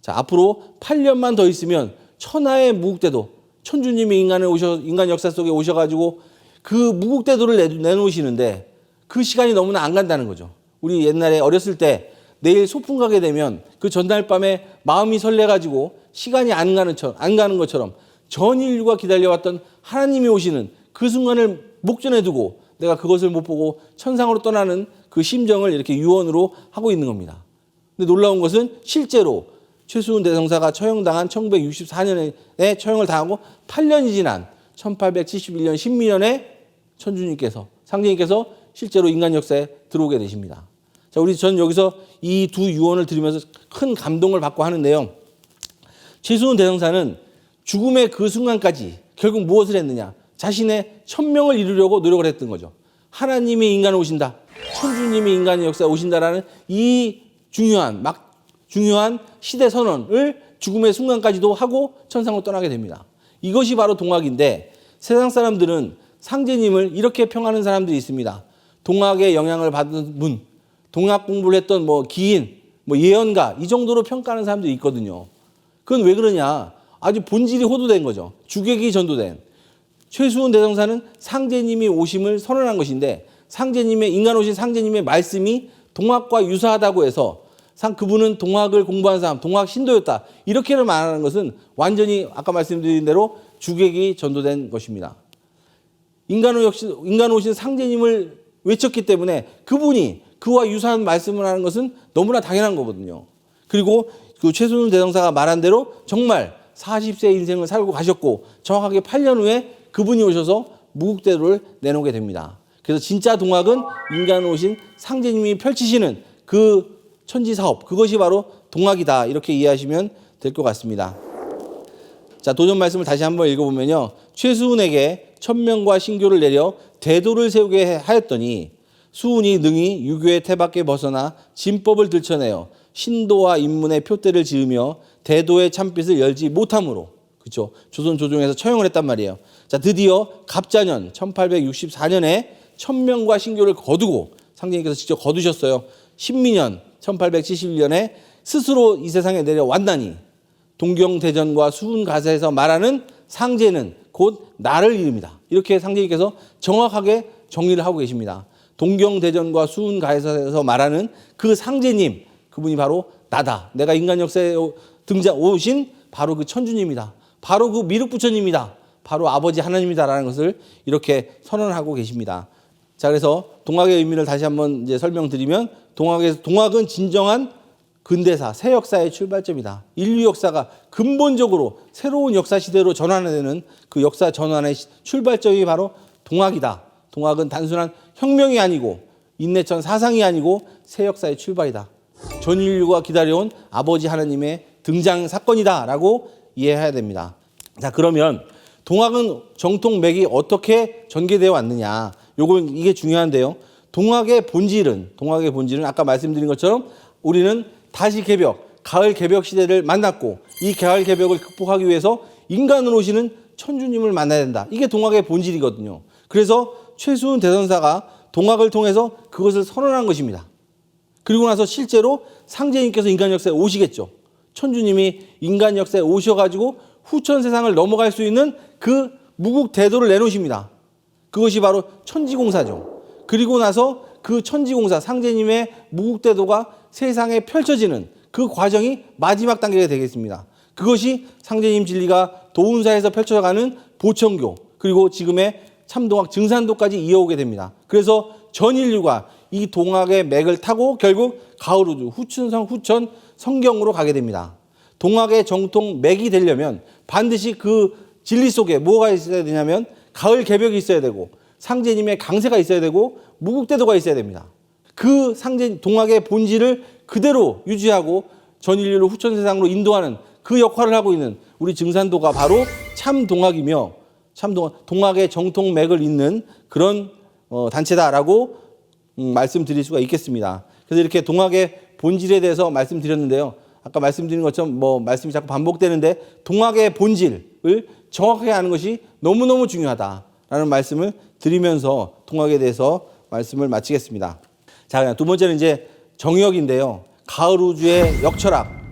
자, 앞으로 8년만 더 있으면 천하의 무국대도 천주님이 인간 역사 속에 오셔가지고 그 무국대도를 내놓으시는데 그 시간이 너무나 안 간다는 거죠. 우리 옛날에 어렸을 때 내일 소풍 가게 되면 그 전날 밤에 마음이 설레가지고 시간이 안 가는 것처럼 전 인류가 기다려왔던 하나님이 오시는 그 순간을 목전에 두고 내가 그것을 못 보고 천상으로 떠나는 그 심정을 이렇게 유언으로 하고 있는 겁니다. 근데 놀라운 것은 실제로 최수은 대성사가 처형당한 1964년에 처형을 당하고 8년이 지난 1871년 신미년에 상제님께서 실제로 인간 역사에 들어오게 되십니다. 자, 전 여기서 이 두 유언을 들으면서 큰 감동을 받고 하는데요. 최수은 대성사는 죽음의 그 순간까지 결국 무엇을 했느냐? 자신의 천명을 이루려고 노력을 했던 거죠. 하나님이 인간에 오신다. 천주님이 인간의 역사에 오신다라는 이 중요한 시대 선언을 죽음의 순간까지도 하고 천상으로 떠나게 됩니다. 이것이 바로 동학인데 세상 사람들은 상제님을 이렇게 평하는 사람들이 있습니다. 동학의 영향을 받은 분, 동학 공부를 했던 기인, 예언가 이 정도로 평가하는 사람들이 있거든요. 그건 왜 그러냐? 아주 본질이 호도된 거죠. 주객이 전도된. 최수훈 대성사는 상제님이 오심을 선언한 것인데 인간 오신 상제님의 말씀이 동학과 유사하다고 해서 그분은 동학을 공부한 사람, 동학 신도였다. 이렇게를 말하는 것은 완전히 아까 말씀드린 대로 주객이 전도된 것입니다. 인간 오신 상제님을 외쳤기 때문에 그분이 그와 유사한 말씀을 하는 것은 너무나 당연한 거거든요. 그리고 그 최수훈 대성사가 말한 대로 정말 40세 인생을 살고 가셨고 정확하게 8년 후에 그분이 오셔서 무국대도를 내놓게 됩니다. 그래서 진짜 동학은 인간 오신 상제님이 펼치시는 그 천지사업, 그것이 바로 동학이다. 이렇게 이해하시면 될 것 같습니다. 자, 도전 말씀을 다시 한번 읽어보면요. 최수훈에게 천명과 신교를 내려 대도를 세우게 하였더니 수훈이 능히 유교의 태밖에 벗어나 진법을 들춰내어 신도와 인문의 표대를 지으며 대도의 참빛을 열지 못함으로, 그렇죠? 조선 조정에서 처형을 했단 말이에요. 자, 드디어 갑자년 1864년에 천명과 신교를 거두고 상제님께서 직접 거두셨어요. 신민년 1871년에 스스로 이 세상에 내려왔나니 동경대전과 수훈가사에서 말하는 상제는 곧 나를 이릅니다. 이렇게 상제님께서 정확하게 정리를 하고 계십니다. 동경대전과 수훈가사에서 말하는 그 상제님, 그분이 바로 나다. 내가 인간 역사에 오신 바로 그 천주님이다. 바로 그 미륵부처님이다. 바로 아버지 하나님이다라는 것을 이렇게 선언하고 계십니다. 자, 그래서 동학의 의미를 다시 한번 이제 설명드리면 동학은 진정한 근대사, 새 역사의 출발점이다. 인류 역사가 근본적으로 새로운 역사 시대로 전환되는 그 역사 전환의 출발점이 바로 동학이다. 동학은 단순한 혁명이 아니고 인내천 사상이 아니고 새 역사의 출발이다. 전 인류가 기다려온 아버지 하나님의 등장 사건이다라고 이해해야 됩니다. 자, 그러면 동학은 정통 맥이 어떻게 전개되어 왔느냐? 이게 중요한데요. 동학의 본질은 아까 말씀드린 것처럼 우리는 다시 개벽, 가을 개벽 시대를 만났고 이 가을 개벽을 극복하기 위해서 인간으로 오시는 천주님을 만나야 된다. 이게 동학의 본질이거든요. 그래서 최수훈 대선사가 동학을 통해서 그것을 선언한 것입니다. 그리고 나서 실제로 상제님께서 인간 역사에 오시겠죠. 천주님이 인간 역사에 오셔가지고 후천 세상을 넘어갈 수 있는 그 무국 대도를 내놓으십니다. 그것이 바로 천지공사죠. 그리고 나서 그 천지공사, 상제님의 무국 대도가 세상에 펼쳐지는 그 과정이 마지막 단계가 되겠습니다. 그것이 상제님 진리가 도운사에서 펼쳐가는 보천교, 그리고 지금의 참동학 증산도까지 이어오게 됩니다. 그래서 전 인류가 이 동학의 맥을 타고 결국 가을우주, 후천 성경으로 가게 됩니다. 동학의 정통 맥이 되려면 반드시 그 진리 속에 뭐가 있어야 되냐면 가을 개벽이 있어야 되고 상제님의 강세가 있어야 되고 무국대도가 있어야 됩니다. 그 동학의 본질을 그대로 유지하고 전 인류를 후천 세상으로 인도하는 그 역할을 하고 있는 우리 증산도가 바로 참동학이며 동학의 정통 맥을 잇는 그런 단체다라고 말씀드릴 수가 있겠습니다. 그래서 이렇게 동학의 본질에 대해서 말씀드렸는데요. 아까 말씀드린 것처럼 말씀이 자꾸 반복되는데 동학의 본질을 정확하게 아는 것이 너무너무 중요하다라는 말씀을 드리면서 동학에 대해서 말씀을 마치겠습니다. 자, 두 번째는 이제 정역인데요. 가을 우주의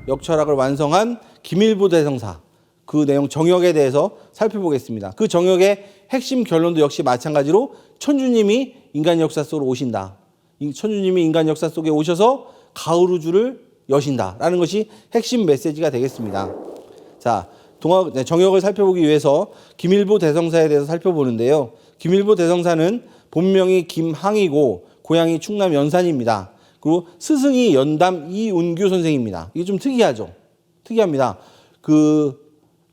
역철학을 완성한 김일보 대성사, 그 내용 정역에 대해서 살펴보겠습니다. 그 정역의 핵심 결론도 역시 마찬가지로 천주님이 인간 역사 속으로 오신다. 천주님이 인간 역사 속에 오셔서 가을 우주를 여신다라는 것이 핵심 메시지가 되겠습니다. 자, 정역을 살펴보기 위해서 김일보 대성사에 대해서 살펴보는데요. 김일보 대성사는 본명이 김항이고 고향이 충남 연산입니다. 그리고 스승이 연담 이운규 선생입니다. 이게 좀 특이합니다. 그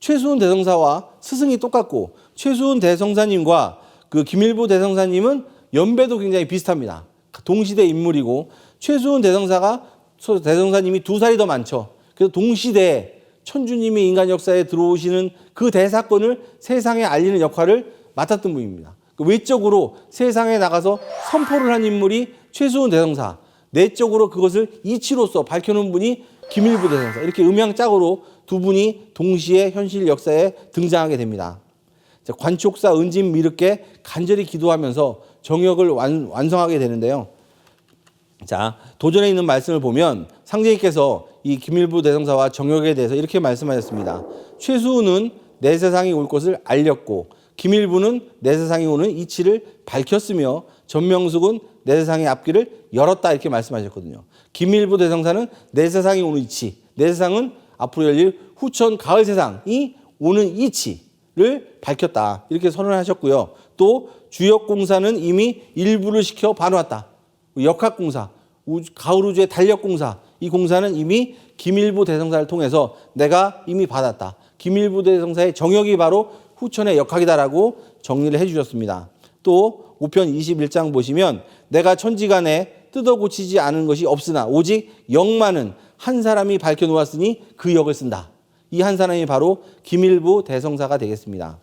최수훈 대성사와 스승이 똑같고 최수훈 대성사님과 그 김일보 대성사님은 연배도 굉장히 비슷합니다. 동시대 인물이고 최수훈 대성사님이 2살이 더 많죠. 그래서 동시대에 천주님이 인간 역사에 들어오시는 그 대사건을 세상에 알리는 역할을 맡았던 분입니다. 외적으로 세상에 나가서 선포를 한 인물이 최수훈 대성사, 내적으로 그것을 이치로서 밝혀놓은 분이 김일보 대성사, 이렇게 음양짝으로 두 분이 동시에 현실 역사에 등장하게 됩니다. 관촉사 은진 미륵께 간절히 기도하면서 정역을 완성하게 되는데요. 자, 도전에 있는 말씀을 보면 상제님께서 이 김일부 대성사와 정역에 대해서 이렇게 말씀하셨습니다. 최수우는 내 세상이 올 것을 알렸고 김일부는 내 세상이 오는 이치를 밝혔으며 전명숙은 내 세상의 앞길을 열었다 이렇게 말씀하셨거든요. 김일부 대성사는 내 세상이 오는 이치, 내 세상은 앞으로 열릴 후천 가을 세상이 오는 이치를 밝혔다 이렇게 선언하셨고요. 또 주역공사는 이미 일부를 시켜 봐놓았다. 역학공사, 가을 우주의 달력공사 이 공사는 이미 김일부 대성사를 통해서 내가 이미 받았다. 김일부 대성사의 정역이 바로 후천의 역학이다라고 정리를 해주셨습니다. 또 5편 21장 보시면 내가 천지간에 뜯어 고치지 않은 것이 없으나 오직 역만은 한 사람이 밝혀놓았으니 그 역을 쓴다. 이 한 사람이 바로 김일부 대성사가 되겠습니다.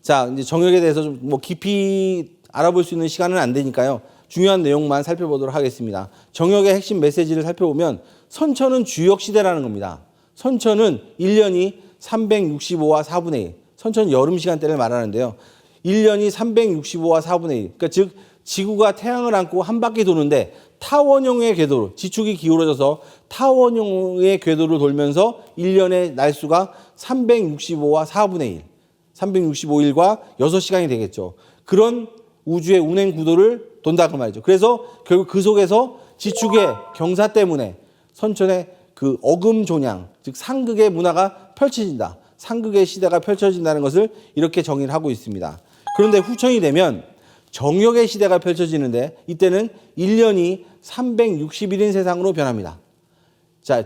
자, 이제 정역에 대해서 좀 뭐 깊이 알아볼 수 있는 시간은 안 되니까요. 중요한 내용만 살펴보도록 하겠습니다. 정역의 핵심 메시지를 살펴보면 선천은 주역 시대라는 겁니다. 선천은 1년이 365와 4분의 1. 선천은 여름 시간대를 말하는데요. 1년이 365와 4분의 1. 그러니까 즉 지구가 태양을 안고 한 바퀴 도는데 타원형의 궤도로 지축이 기울어져서 타원형의 궤도를 돌면서 1년의 날수가 365와 4분의 1. 365일과 6시간이 되겠죠. 그런 우주의 운행 구도를 돈다 그 말이죠. 그래서 결국 그 속에서 지축의 경사 때문에 선천의 그 어금존양, 즉 상극의 문화가 펼쳐진다. 상극의 시대가 펼쳐진다는 것을 이렇게 정의를 하고 있습니다. 그런데 후천이 되면 정역의 시대가 펼쳐지는데 이때는 1년이 360일인 세상으로 변합니다. 자,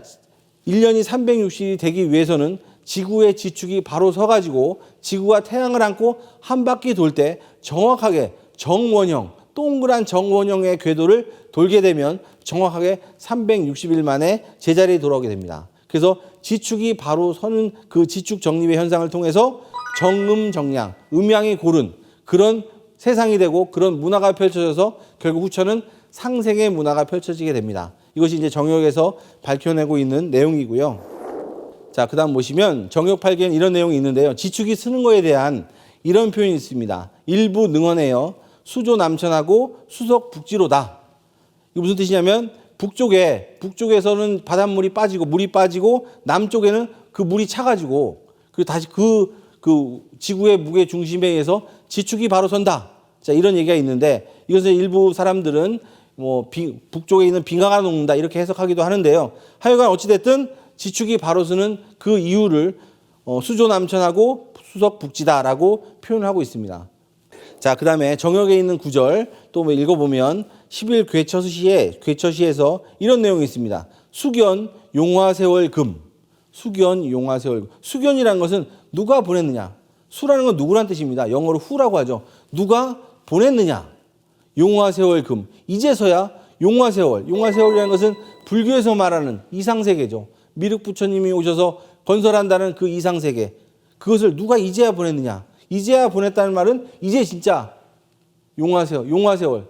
1년이 360일이 되기 위해서는 지구의 지축이 바로 서가지고 지구가 태양을 안고 한 바퀴 돌 때 정확하게 정원형, 동그란 정원형의 궤도를 돌게 되면 정확하게 360일 만에 제자리에 돌아오게 됩니다. 그래서 지축이 바로 서는 그 지축 정립의 현상을 통해서 정음정양, 음양이 고른 그런 세상이 되고 그런 문화가 펼쳐져서 결국 후천은 상생의 문화가 펼쳐지게 됩니다. 이것이 이제 정역에서 밝혀내고 있는 내용이고요. 자, 그 다음 보시면 정역 8기에는 이런 내용이 있는데요. 지축이 쓰는 거에 대한 이런 표현이 있습니다. 일부 능언해요. 수조 남천하고 수석 북지로다. 이게 무슨 뜻이냐면 북쪽에서는 바닷물이 빠지고 물이 빠지고 남쪽에는 그 물이 차가지고 그리고 다시 그 지구의 무게 중심에 의해서 지축이 바로 선다. 자, 이런 얘기가 있는데 이것을 일부 사람들은 뭐 북쪽에 있는 빙하가 녹는다 이렇게 해석하기도 하는데요. 하여간 어찌됐든 지축이 바로 서는 그 이유를 수조 남천하고 수석 북지다라고 표현하고 있습니다. 자, 그 다음에 정역에 있는 구절 또 뭐 읽어보면 11괴처시에서 이런 내용이 있습니다. 수견 용화세월 금. 수견 용화세월 금. 수견이라는 것은 누가 보냈느냐. 수라는 건 누구란 뜻입니다. 영어로 후라고 하죠. 누가 보냈느냐. 용화세월 금. 이제서야 용화세월. 용화세월이라는 것은 불교에서 말하는 이상세계죠. 미륵 부처님이 오셔서 건설한다는 그 이상세계. 그것을 누가 이제야 보냈느냐. 이제야 보냈다는 말은 이제 진짜 용화세월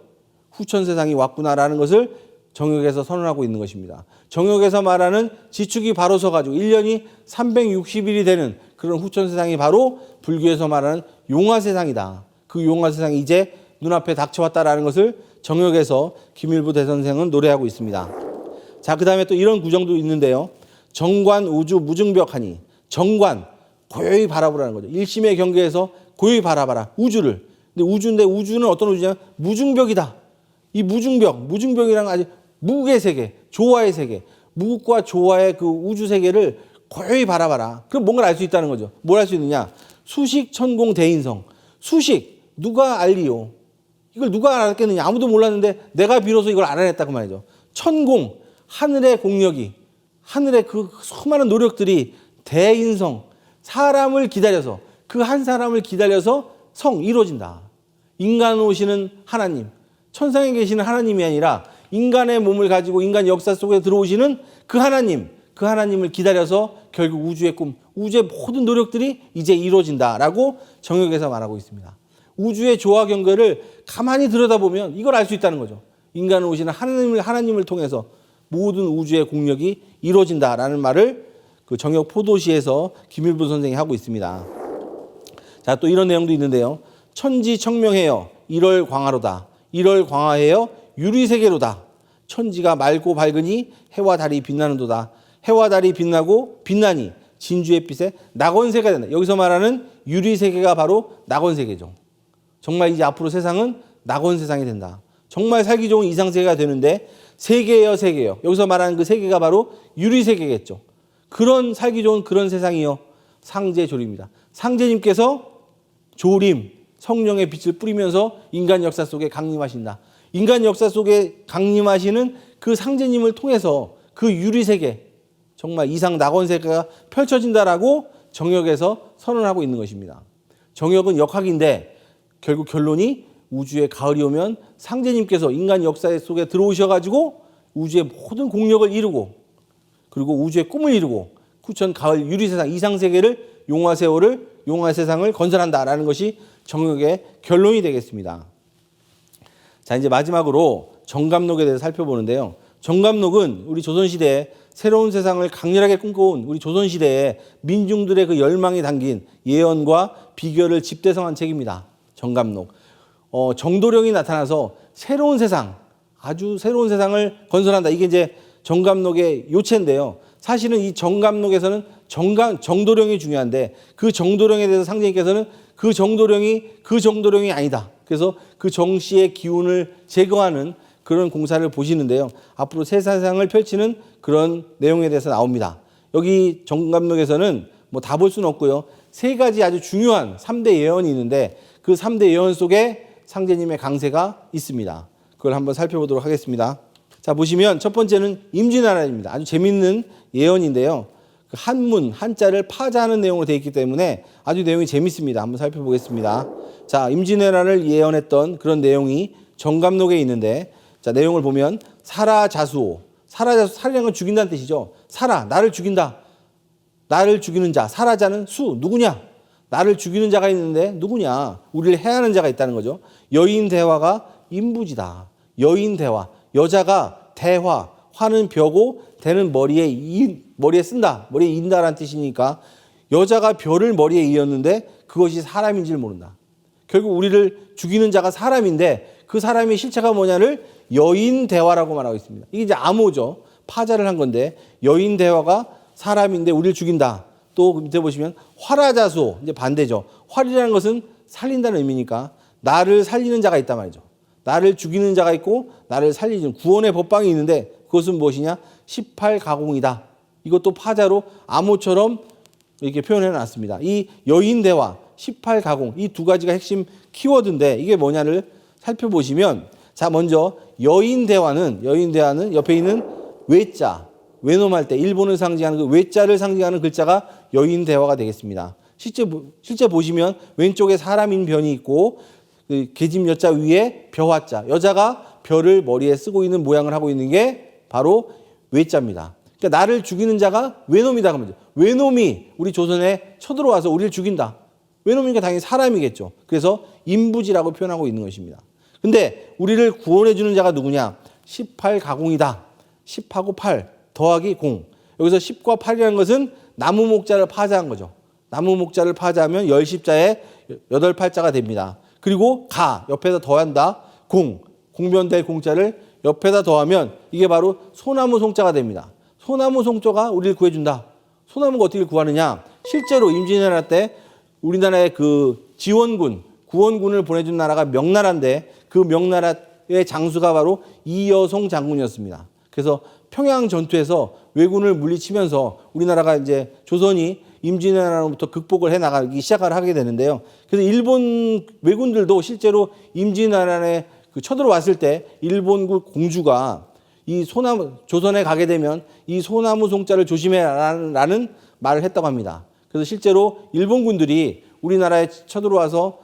후천 세상이 왔구나라는 것을 정역에서 선언하고 있는 것입니다. 정역에서 말하는 지축이 바로 서가지고 1년이 360일이 되는 그런 후천 세상이 바로 불교에서 말하는 용화세상이다. 그 용화세상이 이제 눈앞에 닥쳐왔다라는 것을 정역에서 김일부 대선생은 노래하고 있습니다. 자, 그 다음에 또 이런 구정도 있는데요. 정관 우주 무증벽하니. 정관 고요히 바라보라는 거죠. 일심의 경계에서 고요히 바라봐라. 우주를. 근데 우주는 어떤 우주냐? 무증벽이다. 이 무증벽이란 아주 무국의 세계, 조화의 세계, 무국과 조화의 그 우주 세계를 고요히 바라봐라. 그럼 뭔가를 알 수 있다는 거죠. 뭘 알 수 있느냐? 수식, 천공, 대인성. 수식, 누가 알리요? 이걸 누가 알았겠느냐? 아무도 몰랐는데 내가 비로소 이걸 알아냈다 그 말이죠. 천공, 하늘의 공력이, 하늘의 그 수많은 노력들이 대인성, 사람을 기다려서 그 한 사람을 기다려서 성 이루어진다. 인간 오시는 하나님, 천상에 계시는 하나님이 아니라 인간의 몸을 가지고 인간 역사 속에 들어오시는 그 하나님을 기다려서 결국 우주의 꿈, 우주의 모든 노력들이 이제 이루어진다라고 정역에서 말하고 있습니다. 우주의 조화 경계를 가만히 들여다보면 이걸 알 수 있다는 거죠. 인간을 오시는 하나님을 통해서 모든 우주의 공력이 이루어진다라는 말을 그 정역 포도시에서 김일부 선생이 하고 있습니다. 자, 또 이런 내용도 있는데요. 천지 청명해요. 1월 광화로다. 1월 광화해요. 유리세계로다. 천지가 맑고 밝으니 해와 달이 빛나는도다. 해와 달이 빛나고 빛나니 진주의 빛에 낙원세계가 된다. 여기서 말하는 유리세계가 바로 낙원세계죠. 정말 이제 앞으로 세상은 낙원세상이 된다. 정말 살기 좋은 이상세계가 되는데 세계예요, 세계예요. 여기서 말하는 그 세계가 바로 유리세계겠죠. 그런 살기 좋은 그런 세상이요. 상제조림입니다. 상제님께서 조림, 성령의 빛을 뿌리면서 인간 역사 속에 강림하신다. 인간 역사 속에 강림하시는 그 상제님을 통해서 그 유리세계, 정말 이상 낙원세계가 펼쳐진다라고 정역에서 선언하고 있는 것입니다. 정역은 역학인데 결국 결론이 우주에 가을이 오면 상제님께서 인간 역사 속에 들어오셔가지고 우주의 모든 공력을 이루고 그리고 우주의 꿈을 이루고 후천 가을 유리세상 이상세계를 용화세상을 건설한다라는 것이 정역의 결론이 되겠습니다. 자, 이제 마지막으로 정감록에 대해서 살펴보는데요. 정감록은 우리 조선시대에 새로운 세상을 강렬하게 꿈꿔온 우리 조선시대의 민중들의 그 열망이 담긴 예언과 비결을 집대성한 책입니다. 정감록. 정도령이 나타나서 새로운 세상, 아주 새로운 세상을 건설한다. 이게 이제 정감록의 요체인데요. 사실은 이 정감록에서는 정도령이 중요한데 그 정도령에 대해서 상제님께서는 그 정도령이 아니다. 그래서 그 정씨의 기운을 제거하는 그런 공사를 보시는데요. 앞으로 새 세상을 펼치는 그런 내용에 대해서 나옵니다. 여기 정감록에서는 뭐 다 볼 수는 없고요. 세 가지 아주 중요한 3대 예언이 있는데 그 3대 예언 속에 상제님의 강세가 있습니다. 그걸 한번 살펴보도록 하겠습니다. 자, 보시면 첫 번째는 임진왜란입니다. 아주 재밌는 예언인데요. 그 한문, 한자를 파자하는 내용으로 되어 있기 때문에 아주 내용이 재밌습니다. 한번 살펴보겠습니다. 자, 임진왜란을 예언했던 그런 내용이 정감록에 있는데 자, 내용을 보면 사라자수오. 살이라는 건 죽인다는 뜻이죠. 나를 죽인다. 나를 죽이는 자. 사라자는 수, 누구냐? 나를 죽이는 자가 있는데 누구냐? 우리를 해하는 자가 있다는 거죠. 여인 대화가 인부지다. 여인 대화. 여자가 대화. 화는 벼고 대는 머리에 쓴다. 머리에 인다라는 뜻이니까 여자가 벼를 머리에 이었는데 그것이 사람인지를 모른다. 결국 우리를 죽이는 자가 사람인데 그 사람의 실체가 뭐냐를 여인 대화라고 말하고 있습니다. 이게 이제 암호죠. 파자를 한 건데 여인 대화가 사람인데 우리를 죽인다. 또 밑에 보시면 활화자수, 이제 반대죠. 활이라는 것은 살린다는 의미니까 나를 살리는 자가 있단 말이죠. 나를 죽이는 자가 있고 나를 살리는 구원의 법방이 있는데 그것은 무엇이냐? 18가공이다. 이것도 파자로 암호처럼 이렇게 표현해 놨습니다. 이 여인 대화, 18가공 이 두 가지가 핵심 키워드인데 이게 뭐냐를 살펴보시면 자, 먼저 여인 대화는 옆에 있는 외자, 외놈할 때 일본을 상징하는 그 외자를 상징하는 글자가 여인 대화가 되겠습니다. 실제 보시면 왼쪽에 사람인 변이 있고 그 계집 여자 위에 벼화자, 여자가 벼를 머리에 쓰고 있는 모양을 하고 있는 게 바로 외자입니다. 그러니까 나를 죽이는 자가 외놈이다 그러죠. 외놈이 우리 조선에 쳐들어와서 우리를 죽인다. 외놈이니까 당연히 사람이겠죠. 그래서 인부지라고 표현하고 있는 것입니다. 근데 우리를 구원해 주는 자가 누구냐? 18가공이다. 10하고 8 더하기 0. 여기서 10과 8이라는 것은 나무 목자를 파자한 거죠. 나무 목자를 파자하면 10십자에 8팔자가 됩니다. 그리고 옆에다 더한다. 공변될 공자를 옆에다 더하면 이게 바로 소나무 송자가 됩니다. 소나무 송자가 우리를 구해준다. 소나무가 어떻게 구하느냐? 실제로 임진왜란 때 우리나라의 그 구원군을 보내준 나라가 명나라인데 그 명나라의 장수가 바로 이여송 장군이었습니다. 그래서 평양 전투에서 왜군을 물리치면서 우리나라가 이제 조선이 임진왜란으로부터 극복을 해나가기 시작을 하게 되는데요. 그래서 일본 왜군들도 실제로 임진왜란에 쳐들어왔을 때 일본군 공주가 이 조선에 가게 되면 이 소나무 송자를 조심해라라는 말을 했다고 합니다. 그래서 실제로 일본군들이 우리나라에 쳐들어와서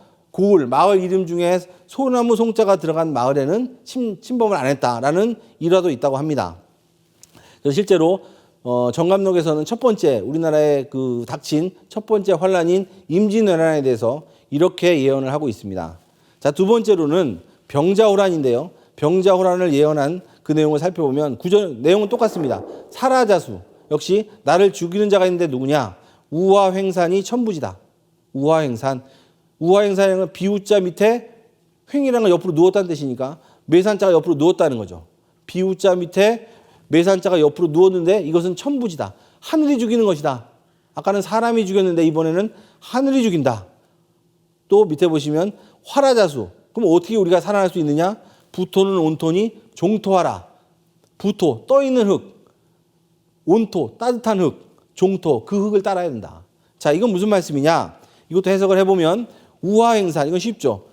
마을 이름 중에 소나무 송자가 들어간 마을에는 침범을 안 했다라는 일화도 있다고 합니다. 그래서 실제로 정감록에서는 첫 번째 우리나라에 그 닥친 첫 번째 환란인 임진왜란에 대해서 이렇게 예언을 하고 있습니다. 자, 두 번째로는 병자호란인데요. 병자호란을 예언한 그 내용을 살펴보면 내용은 똑같습니다. 사라자수 역시 나를 죽이는 자가 있는데 누구냐? 우화횡산이 천부지다. 우화횡산은 비우자 밑에 횡이라는 건 옆으로 누웠다는 뜻이니까 매산자가 옆으로 누웠다는 거죠. 비우자 밑에 매산자가 옆으로 누웠는데 이것은 천부지다. 하늘이 죽이는 것이다. 아까는 사람이 죽였는데 이번에는 하늘이 죽인다. 또 밑에 보시면 화라자수. 그럼 어떻게 우리가 살아날 수 있느냐? 부토는 온토니 종토하라. 부토, 떠있는 흙. 온토, 따뜻한 흙. 종토, 그 흙을 따라야 된다. 자, 이건 무슨 말씀이냐? 이것도 해석을 해보면 우화행산, 이건 쉽죠.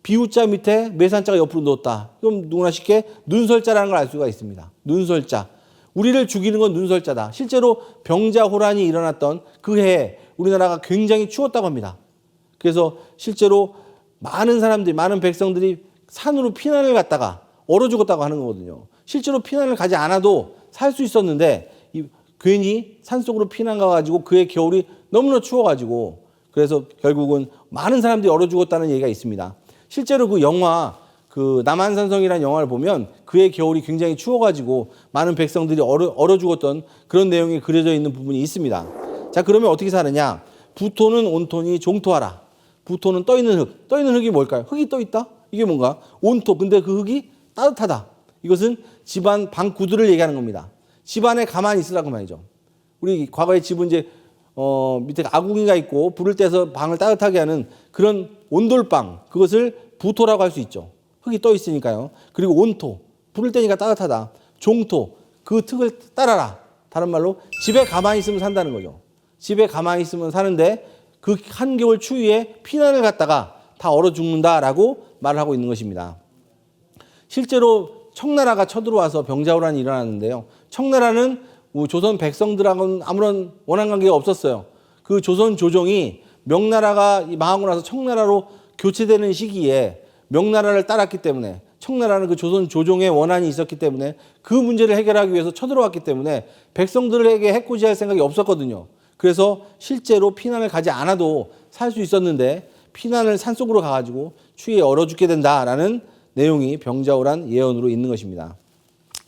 비우자 밑에 매산자가 옆으로 누웠다. 그럼 누구나 쉽게 눈설자라는 걸 알 수가 있습니다. 눈설자. 우리를 죽이는 건 눈설자다. 실제로 병자호란이 일어났던 그 해에 우리나라가 굉장히 추웠다고 합니다. 그래서 실제로 많은 사람들이, 많은 백성들이 산으로 피난을 갔다가 얼어 죽었다고 하는 거거든요. 실제로 피난을 가지 않아도 살 수 있었는데 괜히 산속으로 피난 가가지고 그의 겨울이 너무나 추워가지고 그래서 결국은 많은 사람들이 얼어 죽었다는 얘기가 있습니다. 실제로 그 영화, 그 남한산성이라는 영화를 보면 그의 겨울이 굉장히 추워가지고 많은 백성들이 얼어 죽었던 그런 내용이 그려져 있는 부분이 있습니다. 자, 그러면 어떻게 사느냐? 부토는 온토니 종토하라. 부토는 떠있는 흙. 떠있는 흙이 뭘까요? 흙이 떠있다? 이게 뭔가? 온토. 근데 그 흙이 따뜻하다. 이것은 집안 방 구두를 얘기하는 겁니다. 집안에 가만히 있으라고 말이죠. 우리 과거에 집은 이제 밑에 아궁이가 있고 불을 떼서 방을 따뜻하게 하는 그런 온돌방, 그것을 부토라고 할 수 있죠. 흙이 떠 있으니까요. 그리고 온토, 불을 떼니까 따뜻하다. 종토, 그 흙을 따라라. 다른 말로 집에 가만히 있으면 산다는 거죠. 집에 가만히 있으면 사는데 그 한겨울 추위에 피난을 갔다가 다 얼어 죽는다라고 말을 하고 있는 것입니다. 실제로 청나라가 쳐들어와서 병자호란이 일어났는데요. 청나라는 조선 백성들하고는 아무런 원한 관계가 없었어요. 그 조선 조정이 명나라가 망하고 나서 청나라로 교체되는 시기에 명나라를 따랐기 때문에 청나라는 그 조선 조정의 원한이 있었기 때문에 그 문제를 해결하기 위해서 쳐들어왔기 때문에 백성들에게 해코지할 생각이 없었거든요. 그래서 실제로 피난을 가지 않아도 살 수 있었는데 피난을 산속으로 가가지고 추위에 얼어 죽게 된다라는 내용이 병자호란 예언으로 있는 것입니다.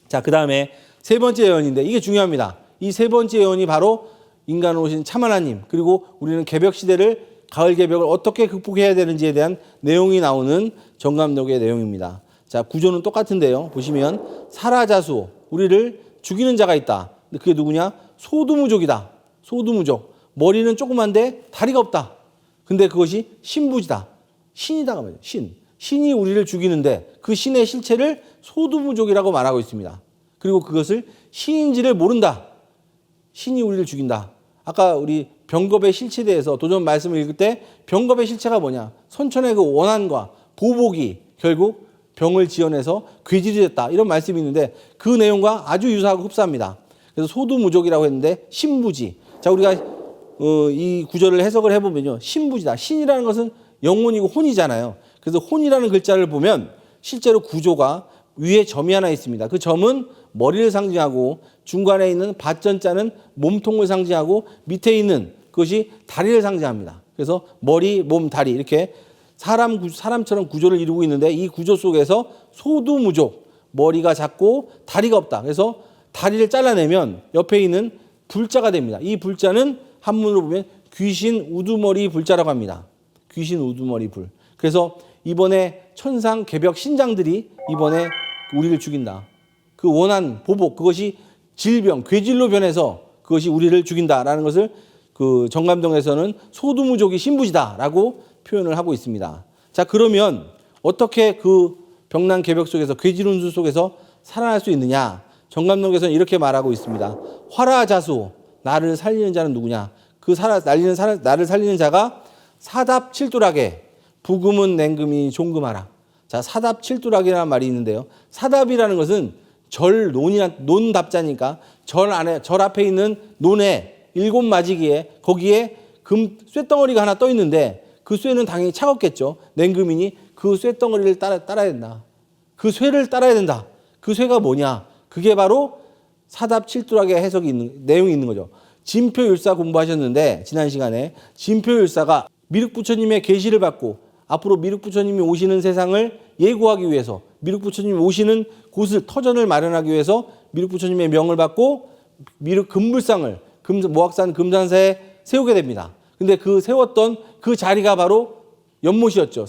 자, 그 다음에 세 번째 예언인데 이게 중요합니다. 이 세 번째 예언이 바로 인간으로 오신 참 하나님, 그리고 우리는 개벽 시대를, 가을 개벽을 어떻게 극복해야 되는지에 대한 내용이 나오는 정감록의 내용입니다. 자, 구조는 똑같은데요. 보시면 사라자수, 우리를 죽이는 자가 있다. 근데 그게 누구냐? 소두무족이다. 소두무족. 머리는 조그만데 다리가 없다. 근데 그것이 신부지다. 신이다가 말이에요. 신. 신이 우리를 죽이는데 그 신의 실체를 소두무족이라고 말하고 있습니다. 그리고 그것을 신인지를 모른다. 신이 우리를 죽인다. 아까 우리 병겁의 실체에 대해서 도전 말씀을 읽을 때 병겁의 실체가 뭐냐? 선천의 그 원한과 보복이 결국 병을 지어내서 괴질이 됐다. 이런 말씀이 있는데 그 내용과 아주 유사하고 흡사합니다. 그래서 소두무족이라고 했는데 신부지. 자, 우리가 이 구절을 해석을 해보면요. 신부지다. 신이라는 것은 영혼이고 혼이잖아요. 그래서 혼이라는 글자를 보면 실제로 구조가 위에 점이 하나 있습니다. 그 점은 머리를 상징하고 중간에 있는 밭전자는 몸통을 상징하고 밑에 있는 그것이 다리를 상징합니다. 그래서 머리, 몸, 다리 이렇게 사람처럼 구조를 이루고 있는데 이 구조 속에서 소두무족, 머리가 작고 다리가 없다. 그래서 다리를 잘라내면 옆에 있는 불자가 됩니다. 이 불자는 한문으로 보면 귀신 우두머리 불자라고 합니다. 귀신 우두머리 불. 그래서 이번에 천상 개벽 신장들이 이번에 우리를 죽인다. 그 원한 보복, 그것이 질병, 괴질로 변해서 그것이 우리를 죽인다라는 것을 그 정감동에서는 소두무족이 신부지다라고 표현을 하고 있습니다. 자, 그러면 어떻게 그 병난 개벽 속에서 괴질 운수 속에서 살아날 수 있느냐? 정감동에서는 이렇게 말하고 있습니다. 화라자수, 나를 살리는 자는 누구냐? 그 나를 살리는 자가 사답칠두락에 부금은 냉금이 종금하라. 자, 사답칠두락이라는 말이 있는데요. 사답이라는 것은 논답자니까 절 앞에 있는 논에 7마지기에 거기에 쇳덩어리가 하나 떠 있는데 그 쇠는 당연히 차갑겠죠. 냉금이니 그 쇳덩어리를 따라야 된다. 그 쇠를 따라야 된다. 그 쇠가 뭐냐? 그게 바로 사답칠두락의 해석이 있는 내용이 있는 거죠. 진표율사 공부하셨는데 지난 시간에 진표율사가 미륵부처님의 계시를 받고 앞으로 미륵부처님이 오시는 세상을 예고하기 위해서 미륵부처님이 오시는 곳을 터전을 마련하기 위해서 미륵부처님의 명을 받고 미륵 금불상을 모악산 금산사에 세우게 됩니다. 근데 그 세웠던 그 자리가 바로 연못이었죠.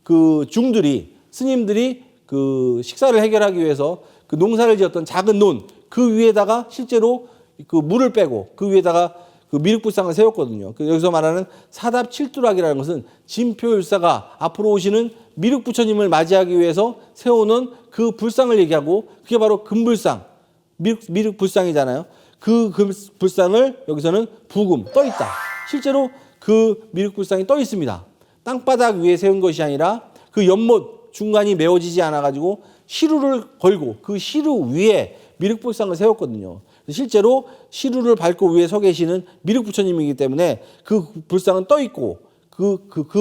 그 중들이 스님들이 그 식사를 해결하기 위해서 그 농사를 지었던 작은 논, 그 위에다가 실제로 그 물을 빼고 그 위에다가 그 미륵불상을 세웠거든요. 여기서 말하는 사답칠두락이라는 것은 진표율사가 앞으로 오시는 미륵부처님을 맞이하기 위해서 세우는 그 불상을 얘기하고 그게 바로 금불상, 미륵불상이잖아요. 그 불상을 여기서는 부금, 떠 있다. 실제로 그 미륵불상이 떠 있습니다. 땅바닥 위에 세운 것이 아니라 그 연못 중간이 메워지지 않아가지고 시루를 걸고 그 시루 위에 미륵불상을 세웠거든요. 실제로 시루를 밟고 위에 서 계시는 미륵부처님이기 때문에 그 불상은 떠 있고 그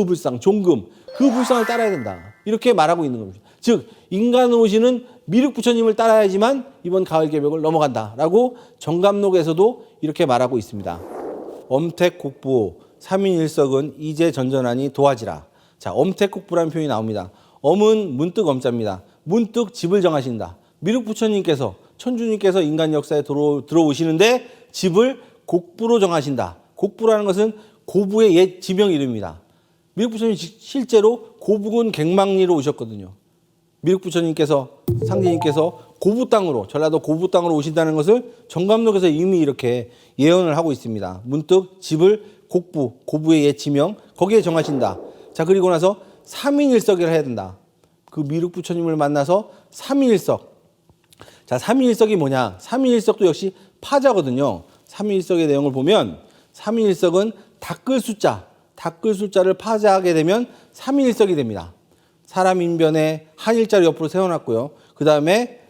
불상, 종금, 그 불상을 따라야 된다. 이렇게 말하고 있는 겁니다. 즉 인간으로 오시는 미륵부처님을 따라야지만 이번 가을개벽을 넘어간다라고 정감록에서도 이렇게 말하고 있습니다. 엄택곡부 삼인일석은 이제 전전하니 도하지라. 자, 엄택곡부라는 표현이 나옵니다. 엄은 문득 엄자입니다. 문득 집을 정하신다. 미륵부처님께서 천주님께서 인간 역사에 들어오시는데 집을 곡부로 정하신다. 곡부라는 것은 고부의 옛 지명 이름입니다. 미륵부처님 실제로 고부군 갱망리로 오셨거든요. 미륵부처님께서 상제님께서 고부 땅으로 전라도 고부 땅으로 오신다는 것을 정감록에서 이미 이렇게 예언을 하고 있습니다. 문득 집을 곡부, 고부의 옛 지명 거기에 정하신다. 자, 그리고 나서 삼인일석을 해야 된다. 그 미륵부처님을 만나서 삼인일석. 자, 삼인일석이 뭐냐? 삼인일석도 역시 파자거든요. 삼인일석의 내용을 보면 삼인일석은 닦을 숫자를 파자하게 되면 삼인일석이 됩니다. 사람 인변에 한일자를 옆으로 세워놨고요. 그 다음에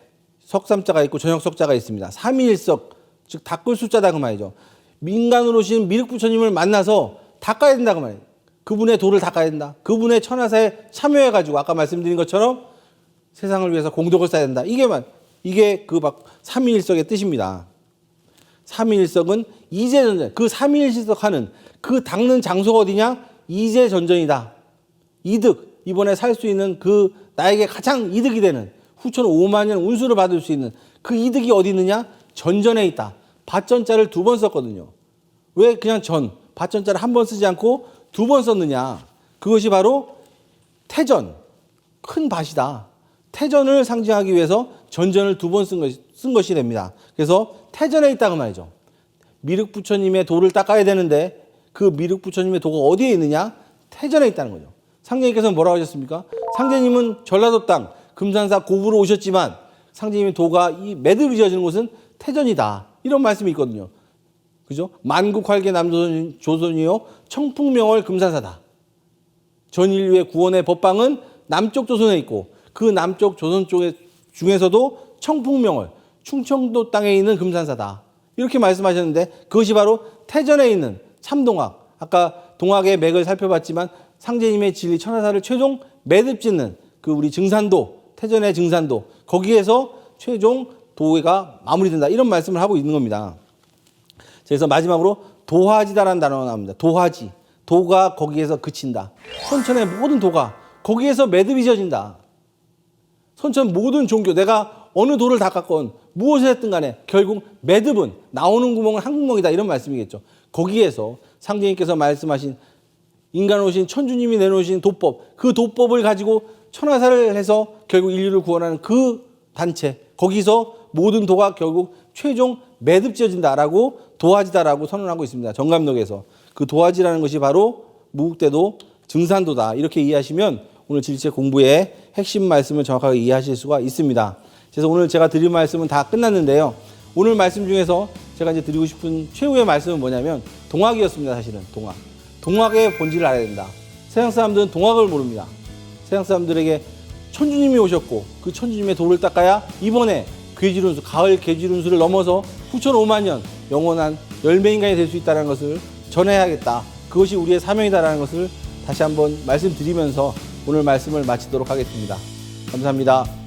석삼자가 있고 전역석자가 있습니다. 삼인일석, 즉 닦을 숫자다 그 말이죠. 민간으로 오신 미륵부처님을 만나서 닦아야 된다 그 말이에요. 그분의 도를 닦아야 된다. 그분의 천하사에 참여해가지고 아까 말씀드린 것처럼 세상을 위해서 공덕을 쌓아야 된다. 이게 그 막 삼위일석의 뜻입니다. 삼위일석은 이제전전, 그 삼위일석하는 그 닦는 장소가 어디냐? 이제전전이다. 이득, 이번에 살 수 있는 그 나에게 가장 이득이 되는 후천 5만 년 운수를 받을 수 있는 그 이득이 어디 있느냐? 전전에 있다. 밭전자를 2번 썼거든요. 왜 그냥 밭전자를 한 번 쓰지 않고 2번 썼느냐? 그것이 바로 태전, 큰 밭이다. 태전을 상징하기 위해서 전전을 2번 쓴 것이 됩니다. 그래서 태전에 있다고 말이죠. 미륵부처님의 도를 닦아야 되는데 그 미륵부처님의 도가 어디에 있느냐? 태전에 있다는 거죠. 상제님께서는 뭐라고 하셨습니까? 상제님은 전라도 땅 금산사 고부로 오셨지만 상제님의 도가 이 매듭이 지어지는 곳은 태전이다. 이런 말씀이 있거든요. 그죠? 만국활계 남조선이요 청풍명월 금산사다. 전 인류의 구원의 법방은 남쪽 조선에 있고 그 남쪽 조선 쪽에 중에서도 청풍명월 충청도 땅에 있는 금산사다. 이렇게 말씀하셨는데 그것이 바로 태전에 있는 참동학. 아까 동학의 맥을 살펴봤지만 상제님의 진리 천하사를 최종 매듭짓는 그 우리 증산도, 태전의 증산도 거기에서 최종 도가 마무리된다. 이런 말씀을 하고 있는 겁니다. 그래서 마지막으로 도화지다라는 단어가 나옵니다. 도화지. 도가 거기에서 그친다. 선천의 모든 도가 거기에서 매듭이 지어진다. 선천 모든 종교, 내가 어느 도를 닦았건 무엇을 했든 간에 결국 매듭은 나오는 구멍은 한 구멍이다. 이런 말씀이겠죠. 거기에서 상제님께서 말씀하신 인간 오신 천주님이 내놓으신 도법, 그 도법을 가지고 천하사를 해서 결국 인류를 구원하는 그 단체, 거기서 모든 도가 결국 최종 매듭 지어진다라고 도화지다라고 선언하고 있습니다. 정감록에서. 그 도화지라는 것이 바로 무국대도 증산도다. 이렇게 이해하시면 오늘 진리책 공부의 핵심 말씀을 정확하게 이해하실 수가 있습니다. 그래서 오늘 제가 드릴 말씀은 다 끝났는데요. 오늘 말씀 중에서 제가 이제 드리고 싶은 최후의 말씀은 뭐냐면 동학이었습니다. 사실은 동학. 동학의 본질을 알아야 된다. 세상 사람들은 동학을 모릅니다. 세상 사람들에게 천주님이 오셨고 그 천주님의 도를 닦아야 이번에 괴질운수, 가을 괴질운수를 넘어서 후천 5만 년 영원한 열매인간이 될 수 있다는 것을 전해야겠다. 그것이 우리의 사명이다라는 것을 다시 한번 말씀드리면서 오늘 말씀을 마치도록 하겠습니다. 감사합니다.